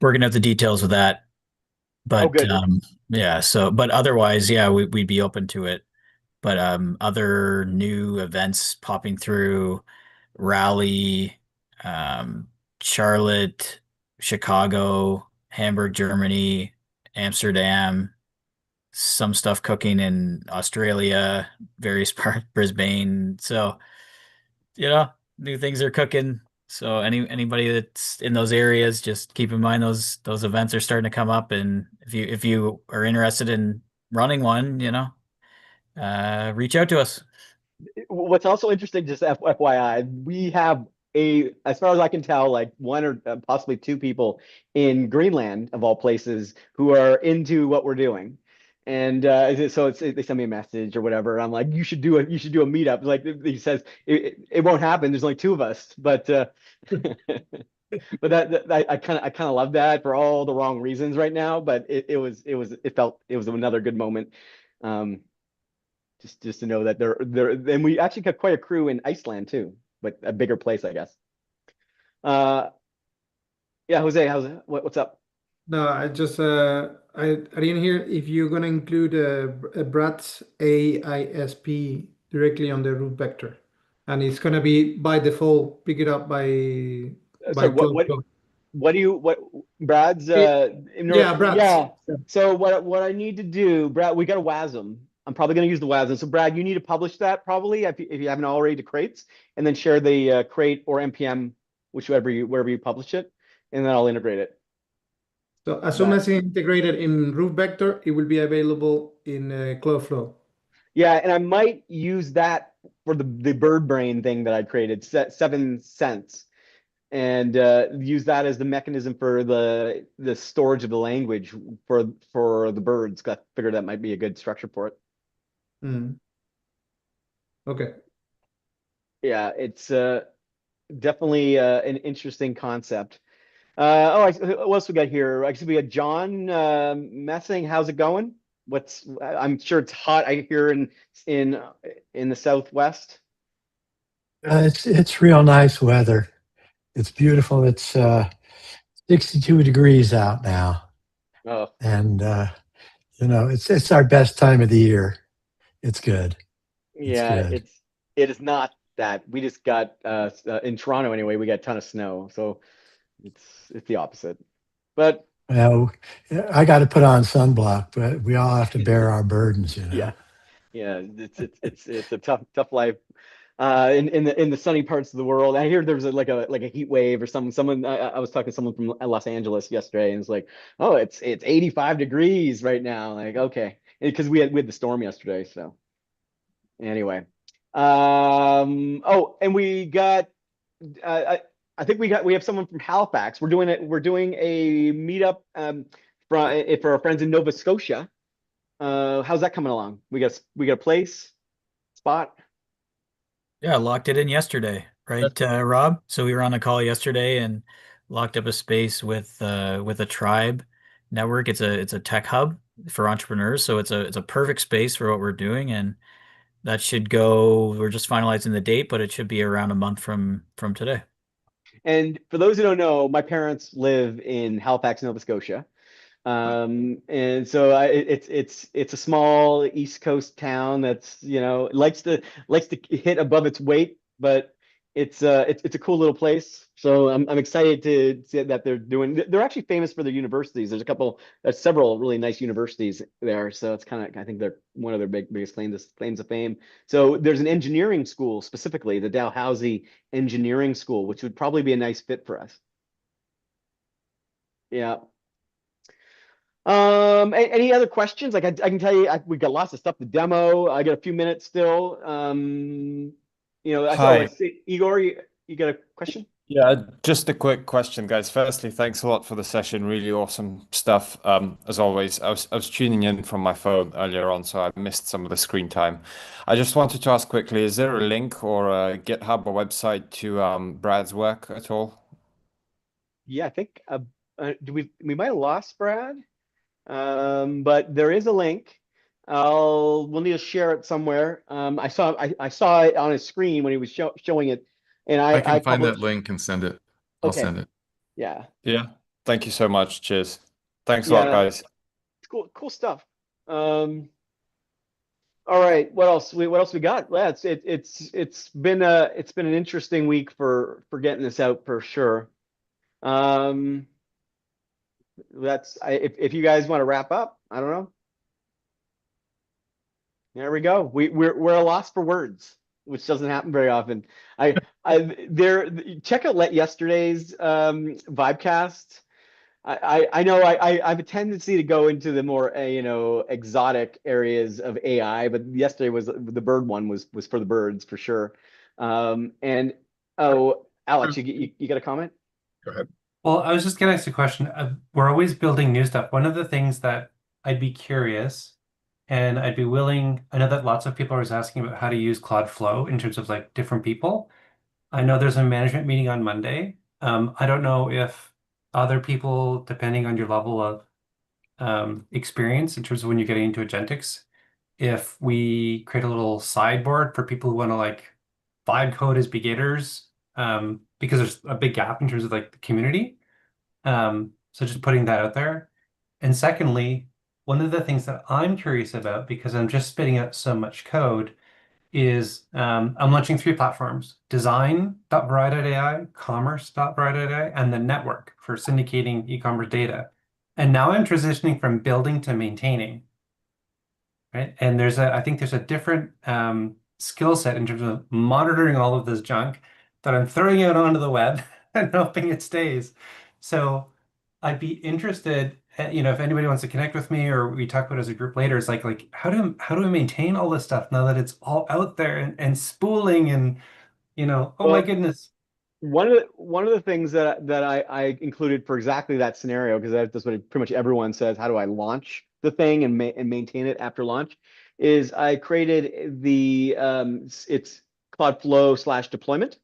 working out the details of that. But good. yeah, but otherwise, yeah, we'd be open to it. But other new events popping through, Raleigh, Charlotte, Chicago, Hamburg, Germany, Amsterdam, some stuff cooking in Australia, various parts Brisbane. So, new things are cooking. So anybody that's in those areas, just keep in mind those events are starting to come up. And if you are interested in running one, reach out to us. What's also interesting, just FYI, we have as far as I can tell, like one or possibly two people in Greenland, of all places, who are into what we're doing. And so they send me a message or whatever. I'm like, you should do a meetup. Like he says, it won't happen. There's only two of us, but but I kind of love that for all the wrong reasons right now. But it was another good moment. Um, just to know that and we actually got quite a crew in Iceland too, but a bigger place, I guess. Yeah, Jose, what's up? No, I just I didn't hear if you're gonna include a Brad's AISP directly on the root vector, and it's gonna be by default pick it up by Sorry, Cloud. what Brad's Yeah, Brad's. yeah. So what I need to do, Brad, we got a WASM. I'm probably going to use the WASM. So Brad, you need to publish that probably if you haven't already to crates, and then share the crate or npm, wherever you publish it, and then I'll integrate it. So as soon as it's integrated in root vector, it will be available in Cloudflow. Yeah, and I might use that for the bird brain thing that I created, 7 cents, and use that as the mechanism for the storage of the language for the birds. I figured that might be a good structure for it. Okay. Yeah, it's definitely an interesting concept. What else we got here? I guess we got John Messing. How's it going? I'm sure it's hot I hear in the Southwest. It's real nice weather. It's beautiful. It's 62 degrees out now. Oh. And it's our best time of the year. It's good. Yeah, good. it is not that. We just got in Toronto anyway, we got a ton of snow. So it's the opposite. But Well, I got to put on sunblock, but we all have to bear our burdens, Yeah. It's a tough life. In the sunny parts of the world. I hear there's like a heat wave or something. I was talking to someone from Los Angeles yesterday, and it's like, oh, it's 85 degrees right now. Like, okay, because we had the storm yesterday. So anyway, and we got I think we have someone from Halifax. We're doing a meetup for our friends in Nova Scotia. How's that coming along? We got a place, spot. Yeah, locked it in yesterday, right, Rob? So we were on a call yesterday and locked up a space with a tribe network. It's a tech hub for entrepreneurs, so it's a perfect space for what we're doing, and that should go. We're just finalizing the date, but it should be around a month from today. And for those who don't know, my parents live in Halifax, Nova Scotia. And so it's a small East Coast town that's, likes to hit above its weight, but it's a cool little place. So I'm excited to see that they're actually famous for their universities. There's several really nice universities there. So it's I think they're one of their biggest claims of fame. So there's an engineering school, specifically the Dalhousie Engineering School, which would probably be a nice fit for us. Yeah. Any other questions? Like I can tell you, we got lots of stuff to demo. I got a few minutes still. Hi. I see Igor, you got a question? Yeah, just a quick question, guys. Firstly, thanks a lot for the session. Really awesome stuff. As always, I was tuning in from my phone earlier on, so I missed some of the screen time. I just wanted to ask quickly, is there a link or a GitHub or website to Brad's work at all? Yeah, I think we might have lost Brad, but there is a link. We'll need to share it somewhere. I saw it on his screen when he was showing it, and I can find that published. link and send it. I'll Okay. send it. Yeah. Yeah. Thank you so much. Cheers. Thanks a lot, guys. It's cool stuff. All right, what else we got? Yeah, it's been an interesting week for getting this out for sure. If you guys want to wrap up, I don't know. There we go. We're a loss for words, which doesn't happen very often. There check out yesterday's Vibecast. I know I have a tendency to go into the more exotic areas of AI, but yesterday was the bird one was for the birds for sure. And oh, Alex, you got a comment? Go ahead. Well, I was just going to ask a question. We're always building new stuff. One of the things that I'd be curious and I'd be willing, I know that lots of people are always asking about how to use Cloudflow in terms of like different people. I know there's a management meeting on Monday. I don't know if other people, depending on your level of experience in terms of when you're getting into agentics, if we create a little sideboard for people who want to like vibe code as beginners, because there's a big gap in terms of like the community. So just putting that out there. And secondly, one of the things that I'm curious about, because I'm just spitting out so much code, is I'm launching 3 platforms: design.vari.ai, commerce.vari.ai, and the network for syndicating e-commerce data. And now I'm transitioning from building to maintaining, right? And I think there's a different skill set in terms of monitoring all of this junk that I'm throwing out onto the web and hoping it stays. So I'd be interested, if anybody wants to connect with me or we talk about it as a group later, it's like how do we maintain all this stuff now that it's all out there and spooling and oh my Well, goodness. one of the things that I included for exactly that scenario, because that's what pretty much everyone says, how do I launch the thing and maintain it after launch, is I created it's Cloudflow / deployment.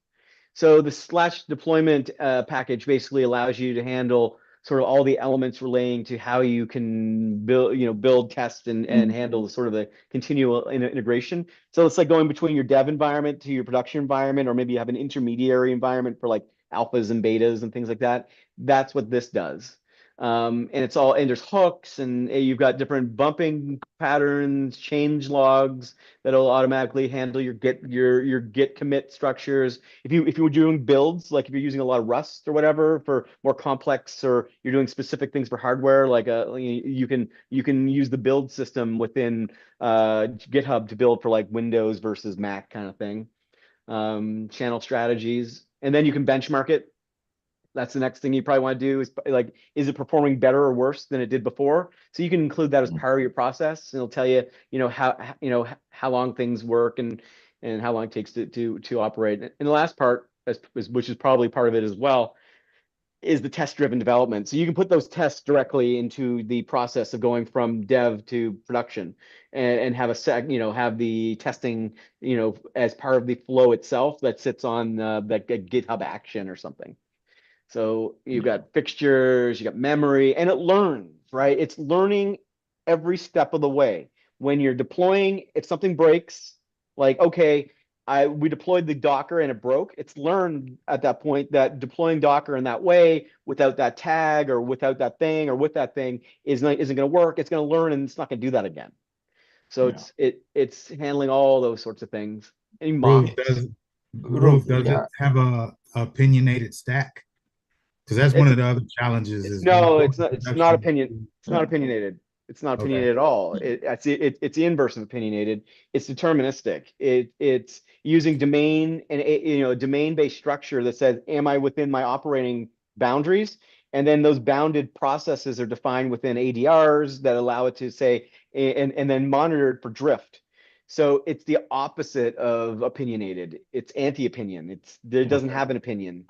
So the / deployment package basically allows you to handle sort of all the elements relating to how you can build, test, and handle the sort of the continual integration. So it's like going between your dev environment to your production environment, or maybe you have an intermediary environment for like alphas and betas and things like that. That's what this does. And there's hooks, and you've got different bumping patterns, change logs that'll automatically handle your git commit structures. If you were doing builds, like if you're using a lot of Rust or whatever for more complex, or you're doing specific things for hardware, like you can use the build system within GitHub to build for like Windows versus Mac kind of thing. Channel strategies, and then you can benchmark it. That's the next thing you probably want to do, is like, is it performing better or worse than it did before? So you can include that as part of your process, and it'll tell you, how long things work and how long it takes to operate. And the last part, which is probably part of it as well, is the test-driven development. So you can put those tests directly into the process of going from dev to production, and have have the testing, as part of the flow itself that sits on that GitHub action or something. So you've got fixtures, you got memory, and it learns, right? It's learning every step of the way. When you're deploying, if something breaks, like, okay, we deployed the Docker and it broke, it's learned at that point that deploying Docker in that way, without that tag or without that thing or with that thing, isn't going to work. It's going to learn, and it's not going to do that again. So it's handling all those sorts of things. Any Ruth, mocks? does it have a opinionated stack? Because that's one of the other challenges is when you No, go it's to not. It's not production. opinion. It's not opinionated. It's not Okay. opinionated at all. It's the inverse of opinionated. It's deterministic. It's using domain and a domain-based structure that says, am I within my operating boundaries? And then those bounded processes are defined within ADRs that allow it to say, and then monitored for drift. So it's the opposite of opinionated. It's anti-opinion. It doesn't have an opinion.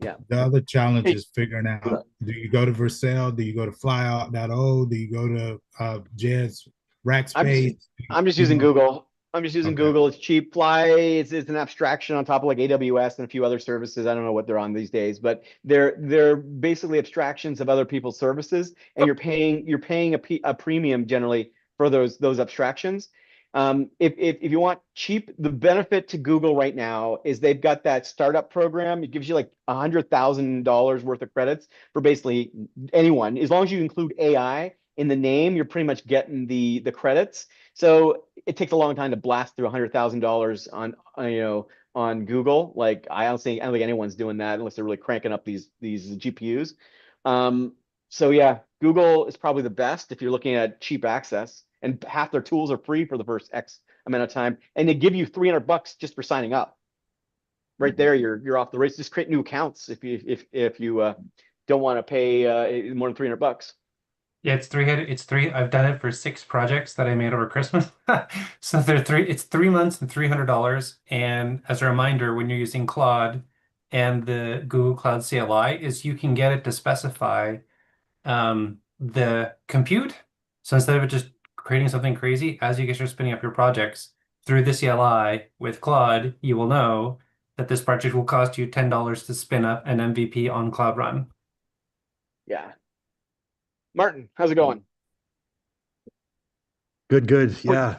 Yeah. The other challenge is figuring out, do you go to Vercel? Do you go to flyout.o? Do you go to Jed's Rackspace? I'm just You using know, Google. I'm just using okay. Google. It's cheap. Fly, it's an abstraction on top of like AWS and a few other services. I don't know what they're on these days, but they're basically abstractions of other people's services, and you're paying a premium generally for those abstractions. If you want cheap, the benefit to Google right now is they've got that startup program. It gives you like $100,000 worth of credits for basically anyone, as long as you include AI in the name. You're pretty much getting the credits. So it takes a long time to blast through $100,000 on Google. Like I don't think anyone's doing that unless they're really cranking up these GPUs. So yeah, Google is probably the best if you're looking at cheap access, and half their tools are free for the first X amount of time, and they give you $300 just for signing up. Right there, you're off the race. Just create new accounts if you don't want to pay more than $300. Yeah, it's 300. It's three. I've done it for 6 projects that I made over Christmas. So it's 3 months and $300. And as a reminder, when you're using Claude and the Google Cloud CLI, is you can get it to specify the compute. So instead of it just creating something crazy, as you guys are spinning up your projects through the CLI with Claude, you will know that this project will cost you $10 to spin up an MVP on Cloud Run. Yeah. Martin, how's it going? Good. Yeah.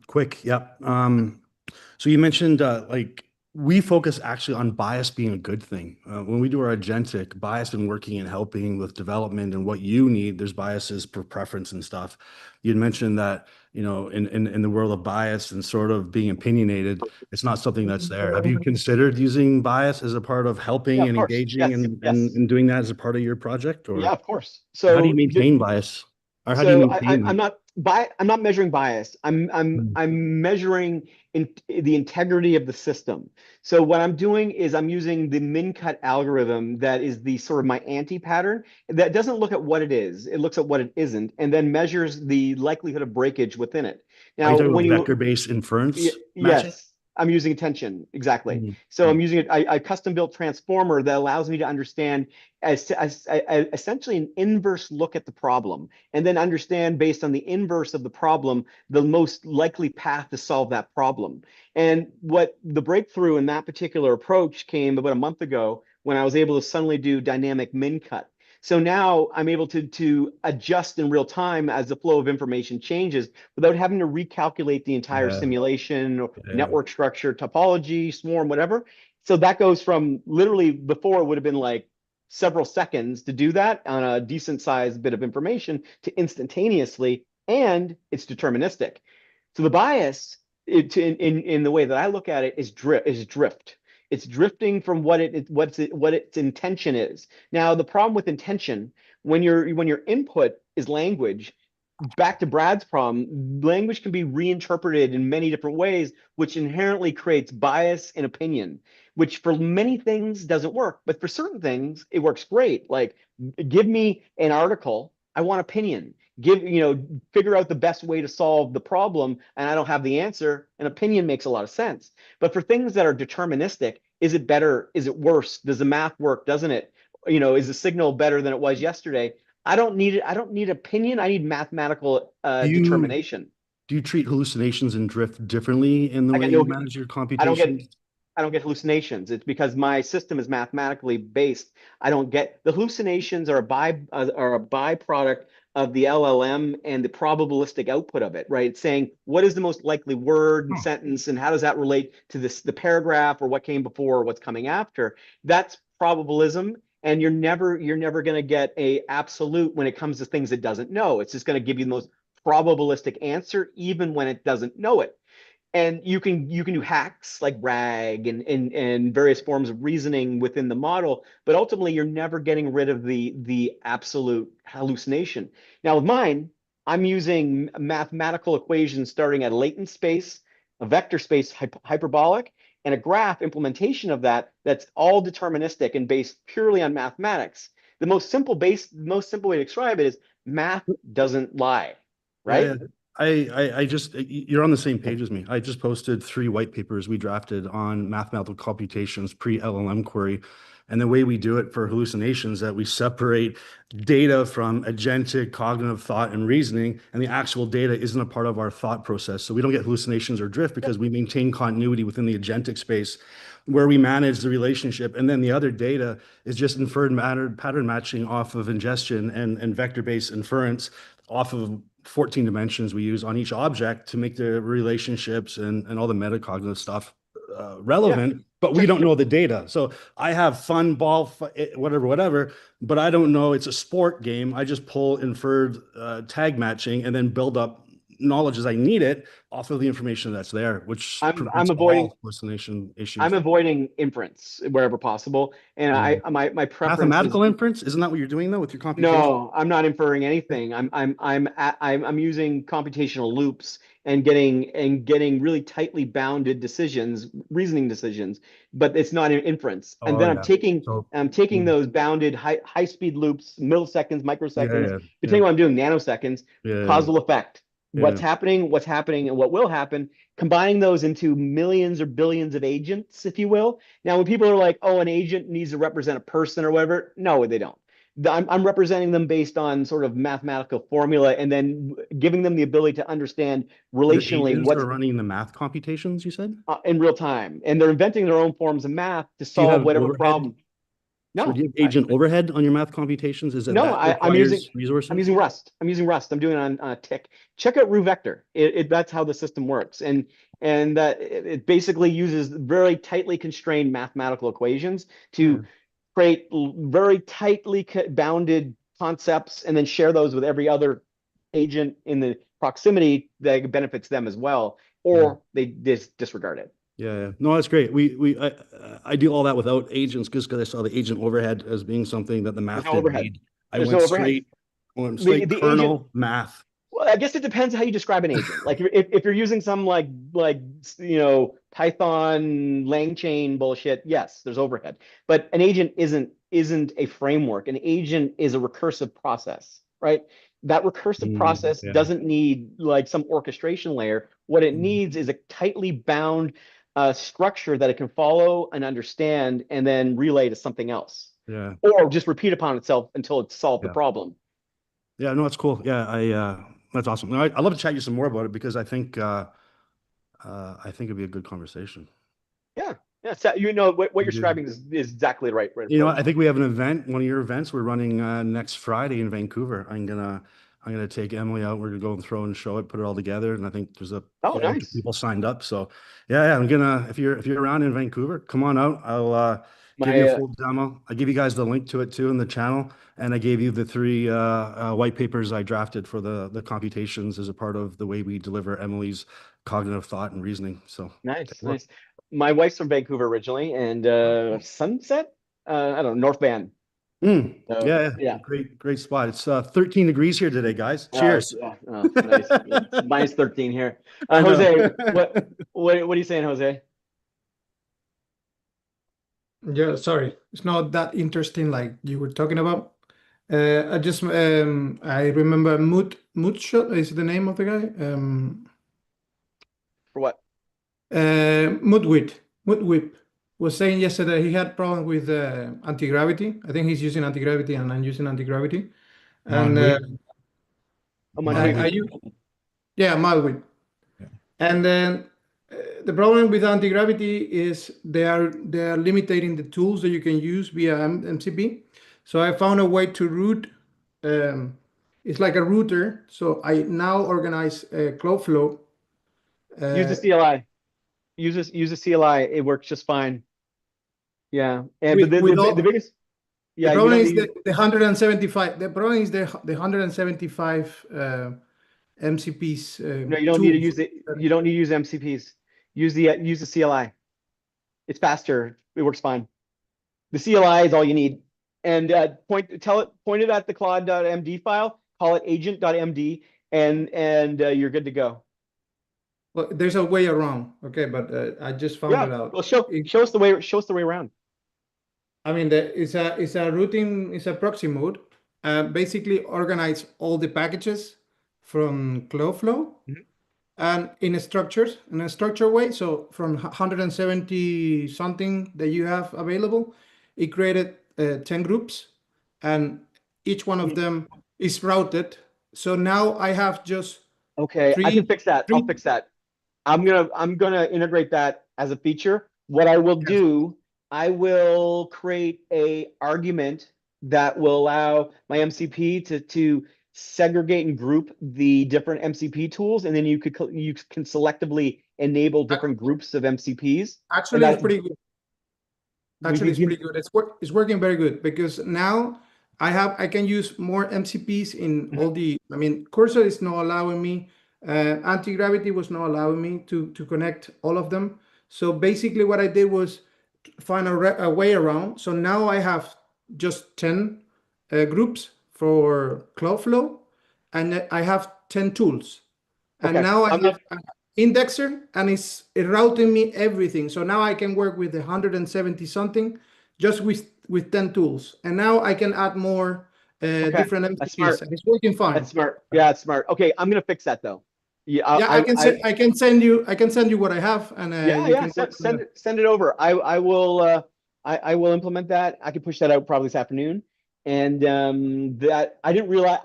Quick. Yep. So you mentioned like we focus actually on bias being a good thing. When we do our agentic bias and working and helping with development and what you need, there's biases per preference and stuff. You'd mentioned that, in the world of bias and sort of being opinionated, it's not something that's there. Have you considered using bias as a part of helping Yeah, of and course. engaging Yes, and, yes. and doing that as a part of your project? Or Yeah, of course. how do you So maintain bias? Or how do you maintain I'm not measuring bias. I'm measuring the integrity of the system. So what I'm doing is I'm using the min-cut algorithm that is the sort of my anti-pattern that doesn't look at what it is. It looks at what it isn't, and then measures the likelihood of breakage within it. Are you Now, talking when about you vector-based inference matching? yes, I'm using attention exactly. Mhm. So I'm using a custom-built transformer that allows me to understand essentially an inverse look at the problem, and then understand based on the inverse of the problem the most likely path to solve that problem. And what the breakthrough in that particular approach came about a month ago when I was able to suddenly do dynamic min cut. So now I'm able to adjust in real time as the flow of information changes without having to recalculate the entire Yeah. simulation or Yeah. network structure, topology, swarm, whatever. So that goes from literally before it would have been like several seconds to do that on a decent sized bit of information to instantaneously, and it's deterministic. So the bias in the way that I look at it is drift. It's drifting from what its intention is. Now, the problem with intention, when your input is language, back to Brad's problem, language can be reinterpreted in many different ways, which inherently creates bias and opinion, which for many things doesn't work, but for certain things it works great. Like, give me an article, I want opinion. Figure out the best way to solve the problem, and I don't have the answer. An opinion makes a lot of sense. But for things that are deterministic, is it better? Is it worse? Does the math work? Doesn't it? Is the signal better than it was yesterday? I don't need it. I don't need opinion. I need mathematical Do determination. you treat hallucinations and drift differently in the I way get you no. manage your I don't get. computations? I don't get hallucinations. It's because my system is mathematically based. I don't get the hallucinations are a byproduct of the LLM and the probabilistic output of it, right? It's saying what is the most likely word and sentence, and how does that relate to the paragraph or what came before or what's coming after? That's probabilism, and you're never going to get a absolute when it comes to things it doesn't know. It's just going to give you the most probabilistic answer, even when it doesn't know it. And you can do hacks like RAG and various forms of reasoning within the model, but ultimately you're never getting rid of the absolute hallucination. Now with mine, I'm using mathematical equations starting at a latent space, a vector space hyperbolic, and a graph implementation of that's all deterministic and based purely on mathematics. The most simple way to describe it is math doesn't lie, right? Yeah. I just you're on the same page as me. I just posted 3 white papers we drafted on mathematical computations pre-LLM query. And the way we do it for hallucinations that we separate data from agentic cognitive thought and reasoning, and the actual data isn't a part of our thought process. So we don't get hallucinations or drift because we maintain continuity within the agentic space where we manage the relationship. And then the other data is just inferred pattern matching off of ingestion and vector-based inference off of 14 dimensions we use on each object to make the relationships and all the metacognitive stuff relevant, but we don't know the data. So I have fun ball, whatever, but I don't know. It's a sport game. I just pull inferred tag matching and then build up knowledge as I need it off of the information that's there, which I'm prevents avoiding all hallucination issues. I'm avoiding inference wherever possible, and my preference is Mathematical inference, isn't that what you're doing though with your computation? no, I'm not inferring anything. I'm using computational loops and getting really tightly bounded decisions, reasoning decisions, but it's not an inference. And Oh then yeah. So I'm taking those bounded high speed loops, milliseconds, microseconds, yeah, depending on what I'm doing, nanoseconds, yeah, causal effect. yeah. What's happening, and what will happen, combining those into millions or billions of agents, if you will. Now, when people are like, oh, an agent needs to represent a person or whatever, no, they don't. I'm representing them based on sort of mathematical formula and then giving them the ability to understand The relationally agents what's are running the math computations, you said? in real time. And they're inventing their own forms of math to Do you solve have whatever overhead? problem. So No, do you have agent overhead on your math computations? Is it no, that I'm requires resources? using Rust. I'm using Rust. I'm doing it on a tick. Check out RuVector. That's how the system works. And it basically uses very tightly constrained mathematical equations to create very tightly bounded concepts and then share those with every other agent in the proximity that benefits them as well, or they disregard it. Yeah. No, that's great. I do all that without agents because I saw the agent overhead as being something that the math no didn't overhead. need. There's no overhead. Went The straight kernel agent, math. well, I guess it depends how you describe an agent. Like if you're using some like Python LangChain bullshit, yes, there's overhead. But an agent isn't a framework. An agent is a recursive process, right? That recursive process yeah. doesn't need like some orchestration layer. What it needs is a tightly bound structure that it can follow and understand and then relay to something else. Yeah. Or just repeat upon itself until it's solved the Yeah. problem. Yeah, no, that's cool. Yeah, that's awesome. No, I'd love to chat you some more about it because I think it'd be a good conversation. Yeah. Yeah. So, what you're Yeah. describing is exactly the right You know what? approach. I think we have an event, one of your events we're running next Friday in Vancouver. I'm gonna take Emily out. We're gonna go and throw and show it, put it all together. And I think there's a whole bunch of people signed up. So yeah, I'm gonna if you're around in Vancouver, come on out. I'll give you a full demo. I give you guys the link to it too in the channel. And I gave you the 3 white papers I drafted for the computations as a part of the way we deliver Emily's cognitive thought and reasoning. So Nice. My wife's from Vancouver originally, and Sunset, I don't know, North Van. So, Yeah. Great spot. It's 13 degrees here today, guys. Cheers. Nice. It's minus 13 here. I know. Jose, what are you saying, Jose? Yeah, sorry, it's not that interesting like you were talking about. I just I remember Moodshot is the name of the guy. For what? Moodwhip was saying yesterday he had problem with anti-gravity. I think he's using anti-gravity and I'm using anti-gravity. And Moodwhip. And then the problem with anti-gravity is they are limiting the tools that you can use via MCP. So I found a way to route. It's like a router. So I now organize Cloudflow. Use the CLI. Use the CLI. It works just fine. Yeah, and but the biggest. Yeah, the problem is the 175. The problem is the 175 MCPs. No, you don't need to use it. You don't need to use MCPs. Use the CLI. It's faster. It works fine. The CLI is all you need. And point it at the Claude.md file. Call it agent.md, and you're good to go. Well, there's a way around. Okay, but I just found it out. Well, show us the way around. I mean, it's a routing. It's a proxy mode. Basically, organize all the packages from Cloudflow and in a structured way. So from 170 something that you have available, it created 10 groups, and each one of them is routed. So now I have just I can fix that. I'll fix that. I'm gonna integrate that as a feature. What I will do, I will create a argument that will allow my MCP to segregate and group the different MCP tools, and then you can selectively enable different groups of MCPs. Actually, it's pretty good. Actually, it's pretty good. It's working very good because now I can use more MCPs in all the. I mean, Cursor is not allowing me Anti-gravity was not allowing me to connect all of them. So basically what I did was find a way around. So now I have just 10 groups for Cloudflow, and I have 10 tools. And Okay. now I have an indexer, and it's routing me everything. So now I can work with 170 something just with 10 tools. And now I can add more different That's MCPs, smart. and it's working fine. That's smart. Yeah, it's smart. Okay, I'm gonna fix that though. Yeah, I can send you what I have, and you yeah, can work on that. send it over. I will I will implement that. I can push that out probably this afternoon. And that I didn't realize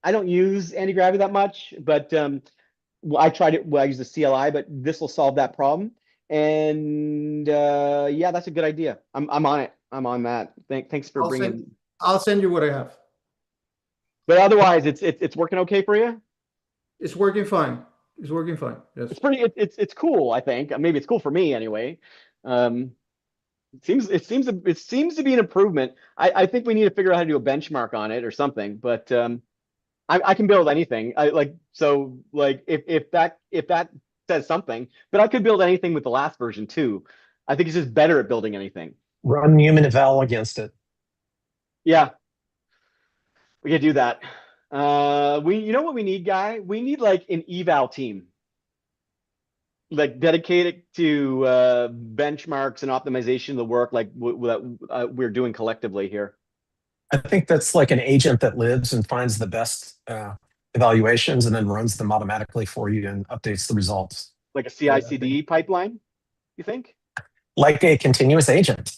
I don't use anti-gravity that much, but well, I tried it. Well, I use the CLI, but this will solve that problem. And yeah, that's a good idea. I'm on it. I'm on that. Thanks for bringing. I'll send you what I have. But otherwise, it's working okay for you. It's working fine. It's working fine. Yes. It's pretty. It's cool. I think maybe it's cool for me anyway. It seems to be an improvement. I think we need to figure out how to do a benchmark on it or something. But I can build anything. If that says something, but I could build anything with the last version too. I think it's just better at building anything. Run human eval against it. Yeah, we could do that. You know what we need, Guy? We need like an eval team, like dedicated to benchmarks and optimization of the work, like that we're doing collectively here. I think that's like an agent that lives and finds the best evaluations and then runs them automatically for you and updates the results. Like a CI/CD pipeline, you think? Like a continuous agent.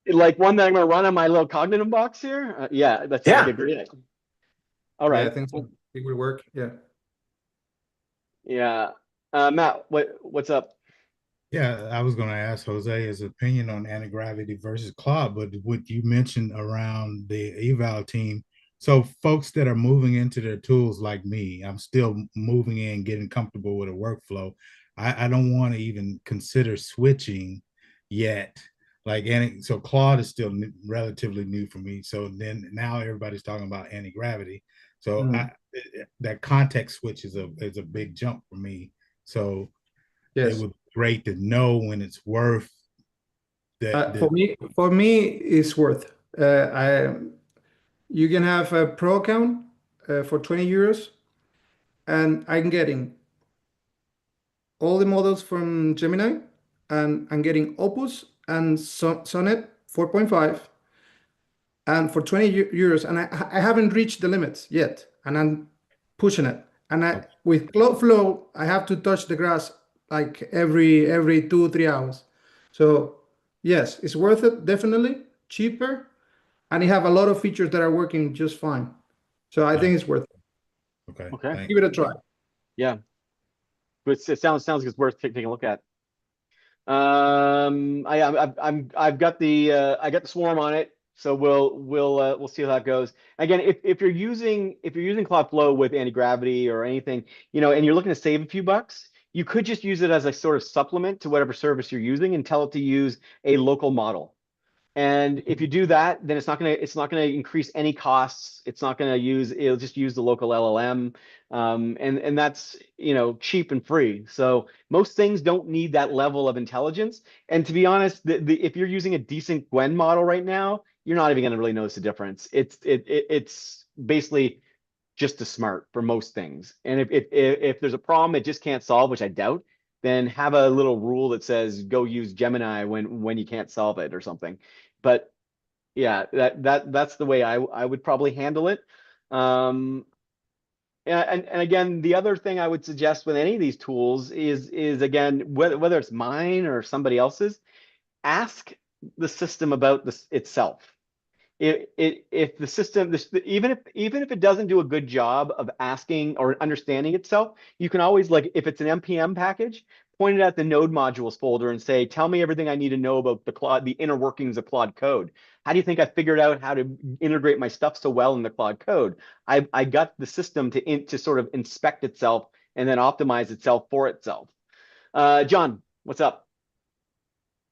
Like one that I'm going to run on my little cognitive box here? Yeah, that's like a great. All right. Yeah, I think so. It would work. Yeah. Yeah. Matt, what's up? Yeah, I was going to ask Jose his opinion on anti-gravity versus Claude, but what you mentioned around the eval team. So folks that are moving into their tools like me, I'm still moving in, getting comfortable with a workflow. I don't want to even consider switching yet. So Claude is still relatively new for me. So then now everybody's talking about anti-gravity. So that context switch is a big jump for me. So yes, it would be great to know when it's worth that. For me, it's worth. You can have a pro account for 20 euros, and I'm getting all the models from Gemini, and I'm getting Opus and Sonnet 4.5, and for 20 euros, and I haven't reached the limits yet, and I'm pushing it. And with Cloudflow, I have to touch the grass like every 2-3 hours. So yes, it's worth it, definitely cheaper, and you have a lot of features that are working just fine. So I think it's worth it. Okay. Give it a try. Yeah. But it sounds like it's worth taking a look at. I've got the swarm on it, so we'll see how that goes. Again, if you're using Cloudflow with anti-gravity or anything, and you're looking to save a few bucks, you could just use it as a sort of supplement to whatever service you're using and tell it to use a local model. And if you do that, then it's not gonna increase any costs. It'll just use the local LLM, and that's cheap and free. So most things don't need that level of intelligence. And to be honest, if you're using a decent Gwen model right now, you're not even gonna really notice the difference. It's basically just as smart for most things. And if there's a problem it just can't solve, which I doubt, then have a little rule that says go use Gemini when you can't solve it or something. But yeah, that's the way I would probably handle it. And again, the other thing I would suggest with any of these tools is again, whether it's mine or somebody else's, ask the system about this itself. If the system, even if it doesn't do a good job of asking or understanding itself, you can always, like, if it's an npm package, point it at the node modules folder and say, tell me everything I need to know about the inner workings of Claude code. How do you think I figured out how to integrate my stuff so well in the Claude code? I got the system to sort of inspect itself and then optimize itself for itself. John, what's up?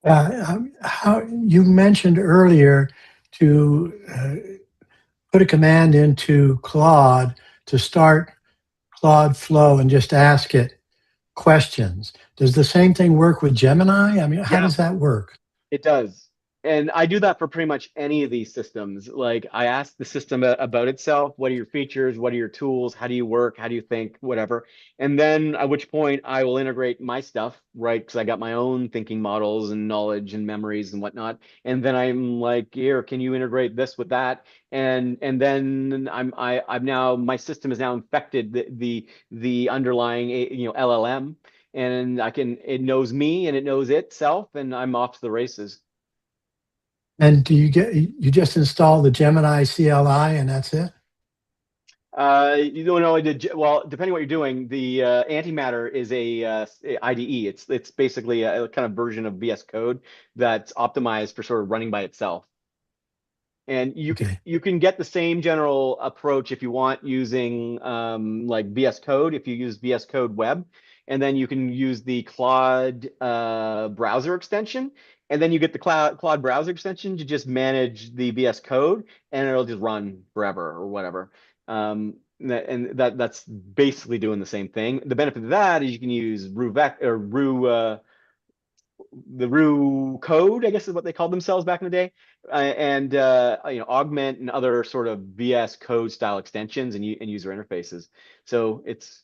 How you mentioned earlier to put a command into Claude to start Claude Flow and just ask it questions. Does the same thing work with Gemini? I mean, how does that work? It does. And I do that for pretty much any of these systems. Like I ask the system about itself. What are your features? What are your tools? How do you work? How do you think? Whatever. And then at which point I will integrate my stuff, right? Because I got my own thinking models and knowledge and memories and whatnot. And then I'm like, here, can you integrate this with that? And then I've now, my system has now infected the underlying LLM, and it knows me and it knows itself, and I'm off to the races. And do you just install the Gemini CLI and that's it? You don't know, well, depending what you're doing, the antimatter is a IDE. It's basically a kind of version of VS Code that's optimized for sort of running by itself. And you can get the same general approach if you want using like VS Code, if you use VS Code Web, and then you can use the Claude browser extension, and then you get the Claude browser extension to just manage the VS Code, and it'll just run forever or whatever. That's basically doing the same thing. The benefit of that is you can use the Rue code, I guess is what they called themselves back in the day, and augment and other sort of VS Code style extensions and user interfaces. So it's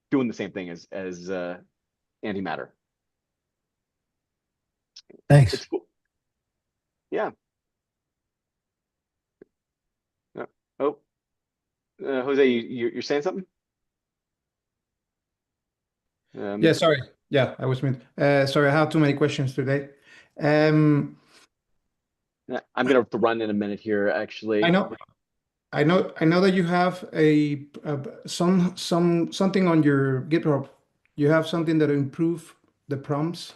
doing the same thing as antimatter. Thanks. It's cool. Yeah. Oh, Jose, you're saying something? Yeah, sorry. Yeah, I was mute. Sorry, I have too many questions today. I'm gonna have to run in a minute here, actually. I know that you have something on your GitHub. You have something that improve the prompts.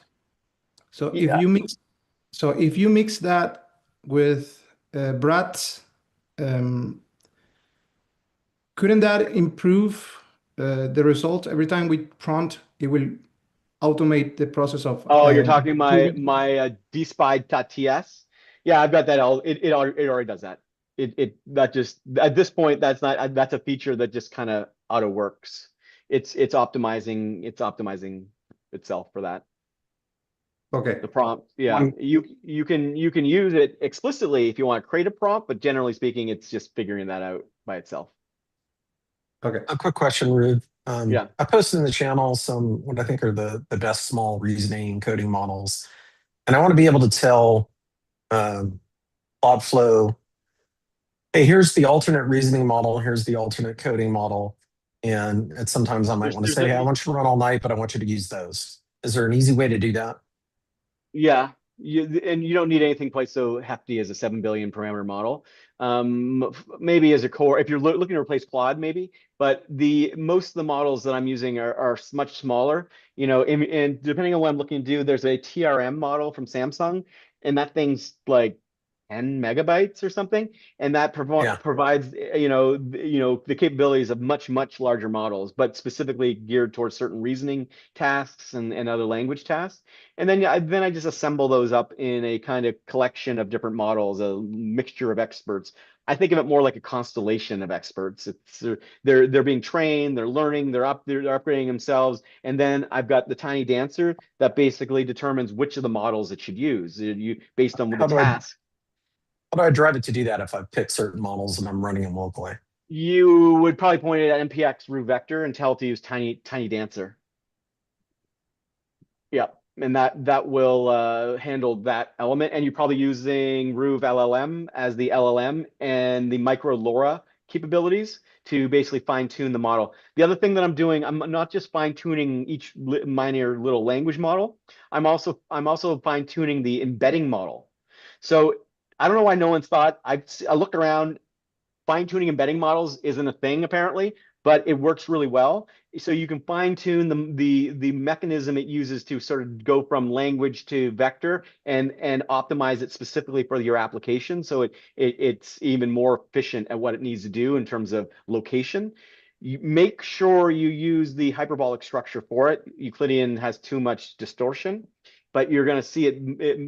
So if you mix that with Brad's, couldn't that improve the results every time we prompt? It will automate the process of. Oh, you're talking my dspy.ts. Yeah, I've got that. It already does that. That just at this point that's a feature that just kind of auto works. It's optimizing itself for that. Okay. The prompt, yeah. You can use it explicitly if you want to create a prompt, but generally speaking, it's just figuring that out by itself. Okay. A quick question, Ruth. Yeah. I posted in the channel some what I think are the best small reasoning coding models, and I want to be able to tell Cloudflow, hey, here's the alternate reasoning model, here's the alternate coding model, and sometimes I might want to say, hey, I want you to run all night, but I want you to use those. Is there an easy way to do that? Yeah, and you don't need anything quite so hefty as a 7 billion parameter model. Maybe as a core, if you're looking to replace Claude, maybe. But most of the models that I'm using are much smaller. And depending on what I'm looking to do, there's a TRM model from Samsung, and that thing's like 10 megabytes or something, and that provides the capabilities of much larger models, but specifically geared towards certain reasoning tasks and other language tasks. And then I just assemble those up in a kind of collection of different models, a mixture of experts. I think of it more like a constellation of experts. They're being trained, they're learning, they're upgrading themselves, and then I've got the tiny dancer that basically determines which of the models it should use based on the task. How do I drive it to do that if I pick certain models and I'm running them locally? You would probably point it at npx root vector and tell it to use tiny dancer. Yeah, and that will handle that element. And you're probably using Ruve LLM as the LLM and the micro LoRa capabilities to basically fine tune the model. The other thing that I'm doing, I'm not just fine tuning each minor little language model. I'm also fine tuning the embedding model. So I don't know why no one's thought. I looked around. Fine-tuning embedding models isn't a thing apparently, but it works really well. So you can fine-tune the mechanism it uses to sort of go from language to vector and optimize it specifically for your application. So it's even more efficient at what it needs to do in terms of location. You make sure you use the hyperbolic structure for it. Euclidean has too much distortion, but you're going to see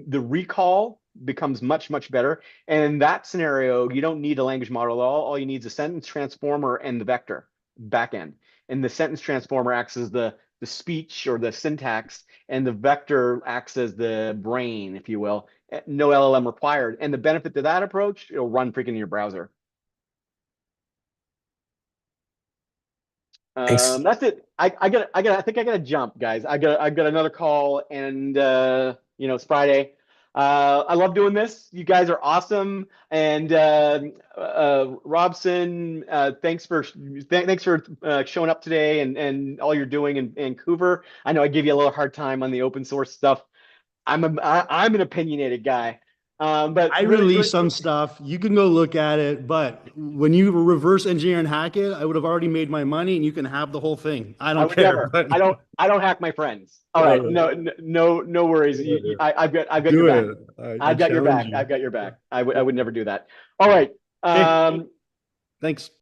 the recall becomes much better. And in that scenario, you don't need a language model at all. All you need is a sentence transformer and the vector. backend, and the sentence transformer acts as the speech or the syntax, and the vector acts as the brain, if you will. No LLM required. And the benefit to that approach, it'll run freaking in your browser. Thanks. That's it. I think I gotta jump, guys. I got another call, and it's Friday. I love doing this. You guys are awesome. And Robson, thanks for showing up today and all you're doing in Vancouver. I know I gave you a little hard time on the open source stuff. I'm an opinionated guy. But I really, released some stuff. You can go look at it, but when you reverse engineer and hack it, I would have already made my money, and you can have the whole thing. I don't would care. never. But I don't hack my friends. All right, no worries. I've got do your back. it. I I've got your challenge back. you. I've got your back. I would never do that. All right. Okay. Thanks.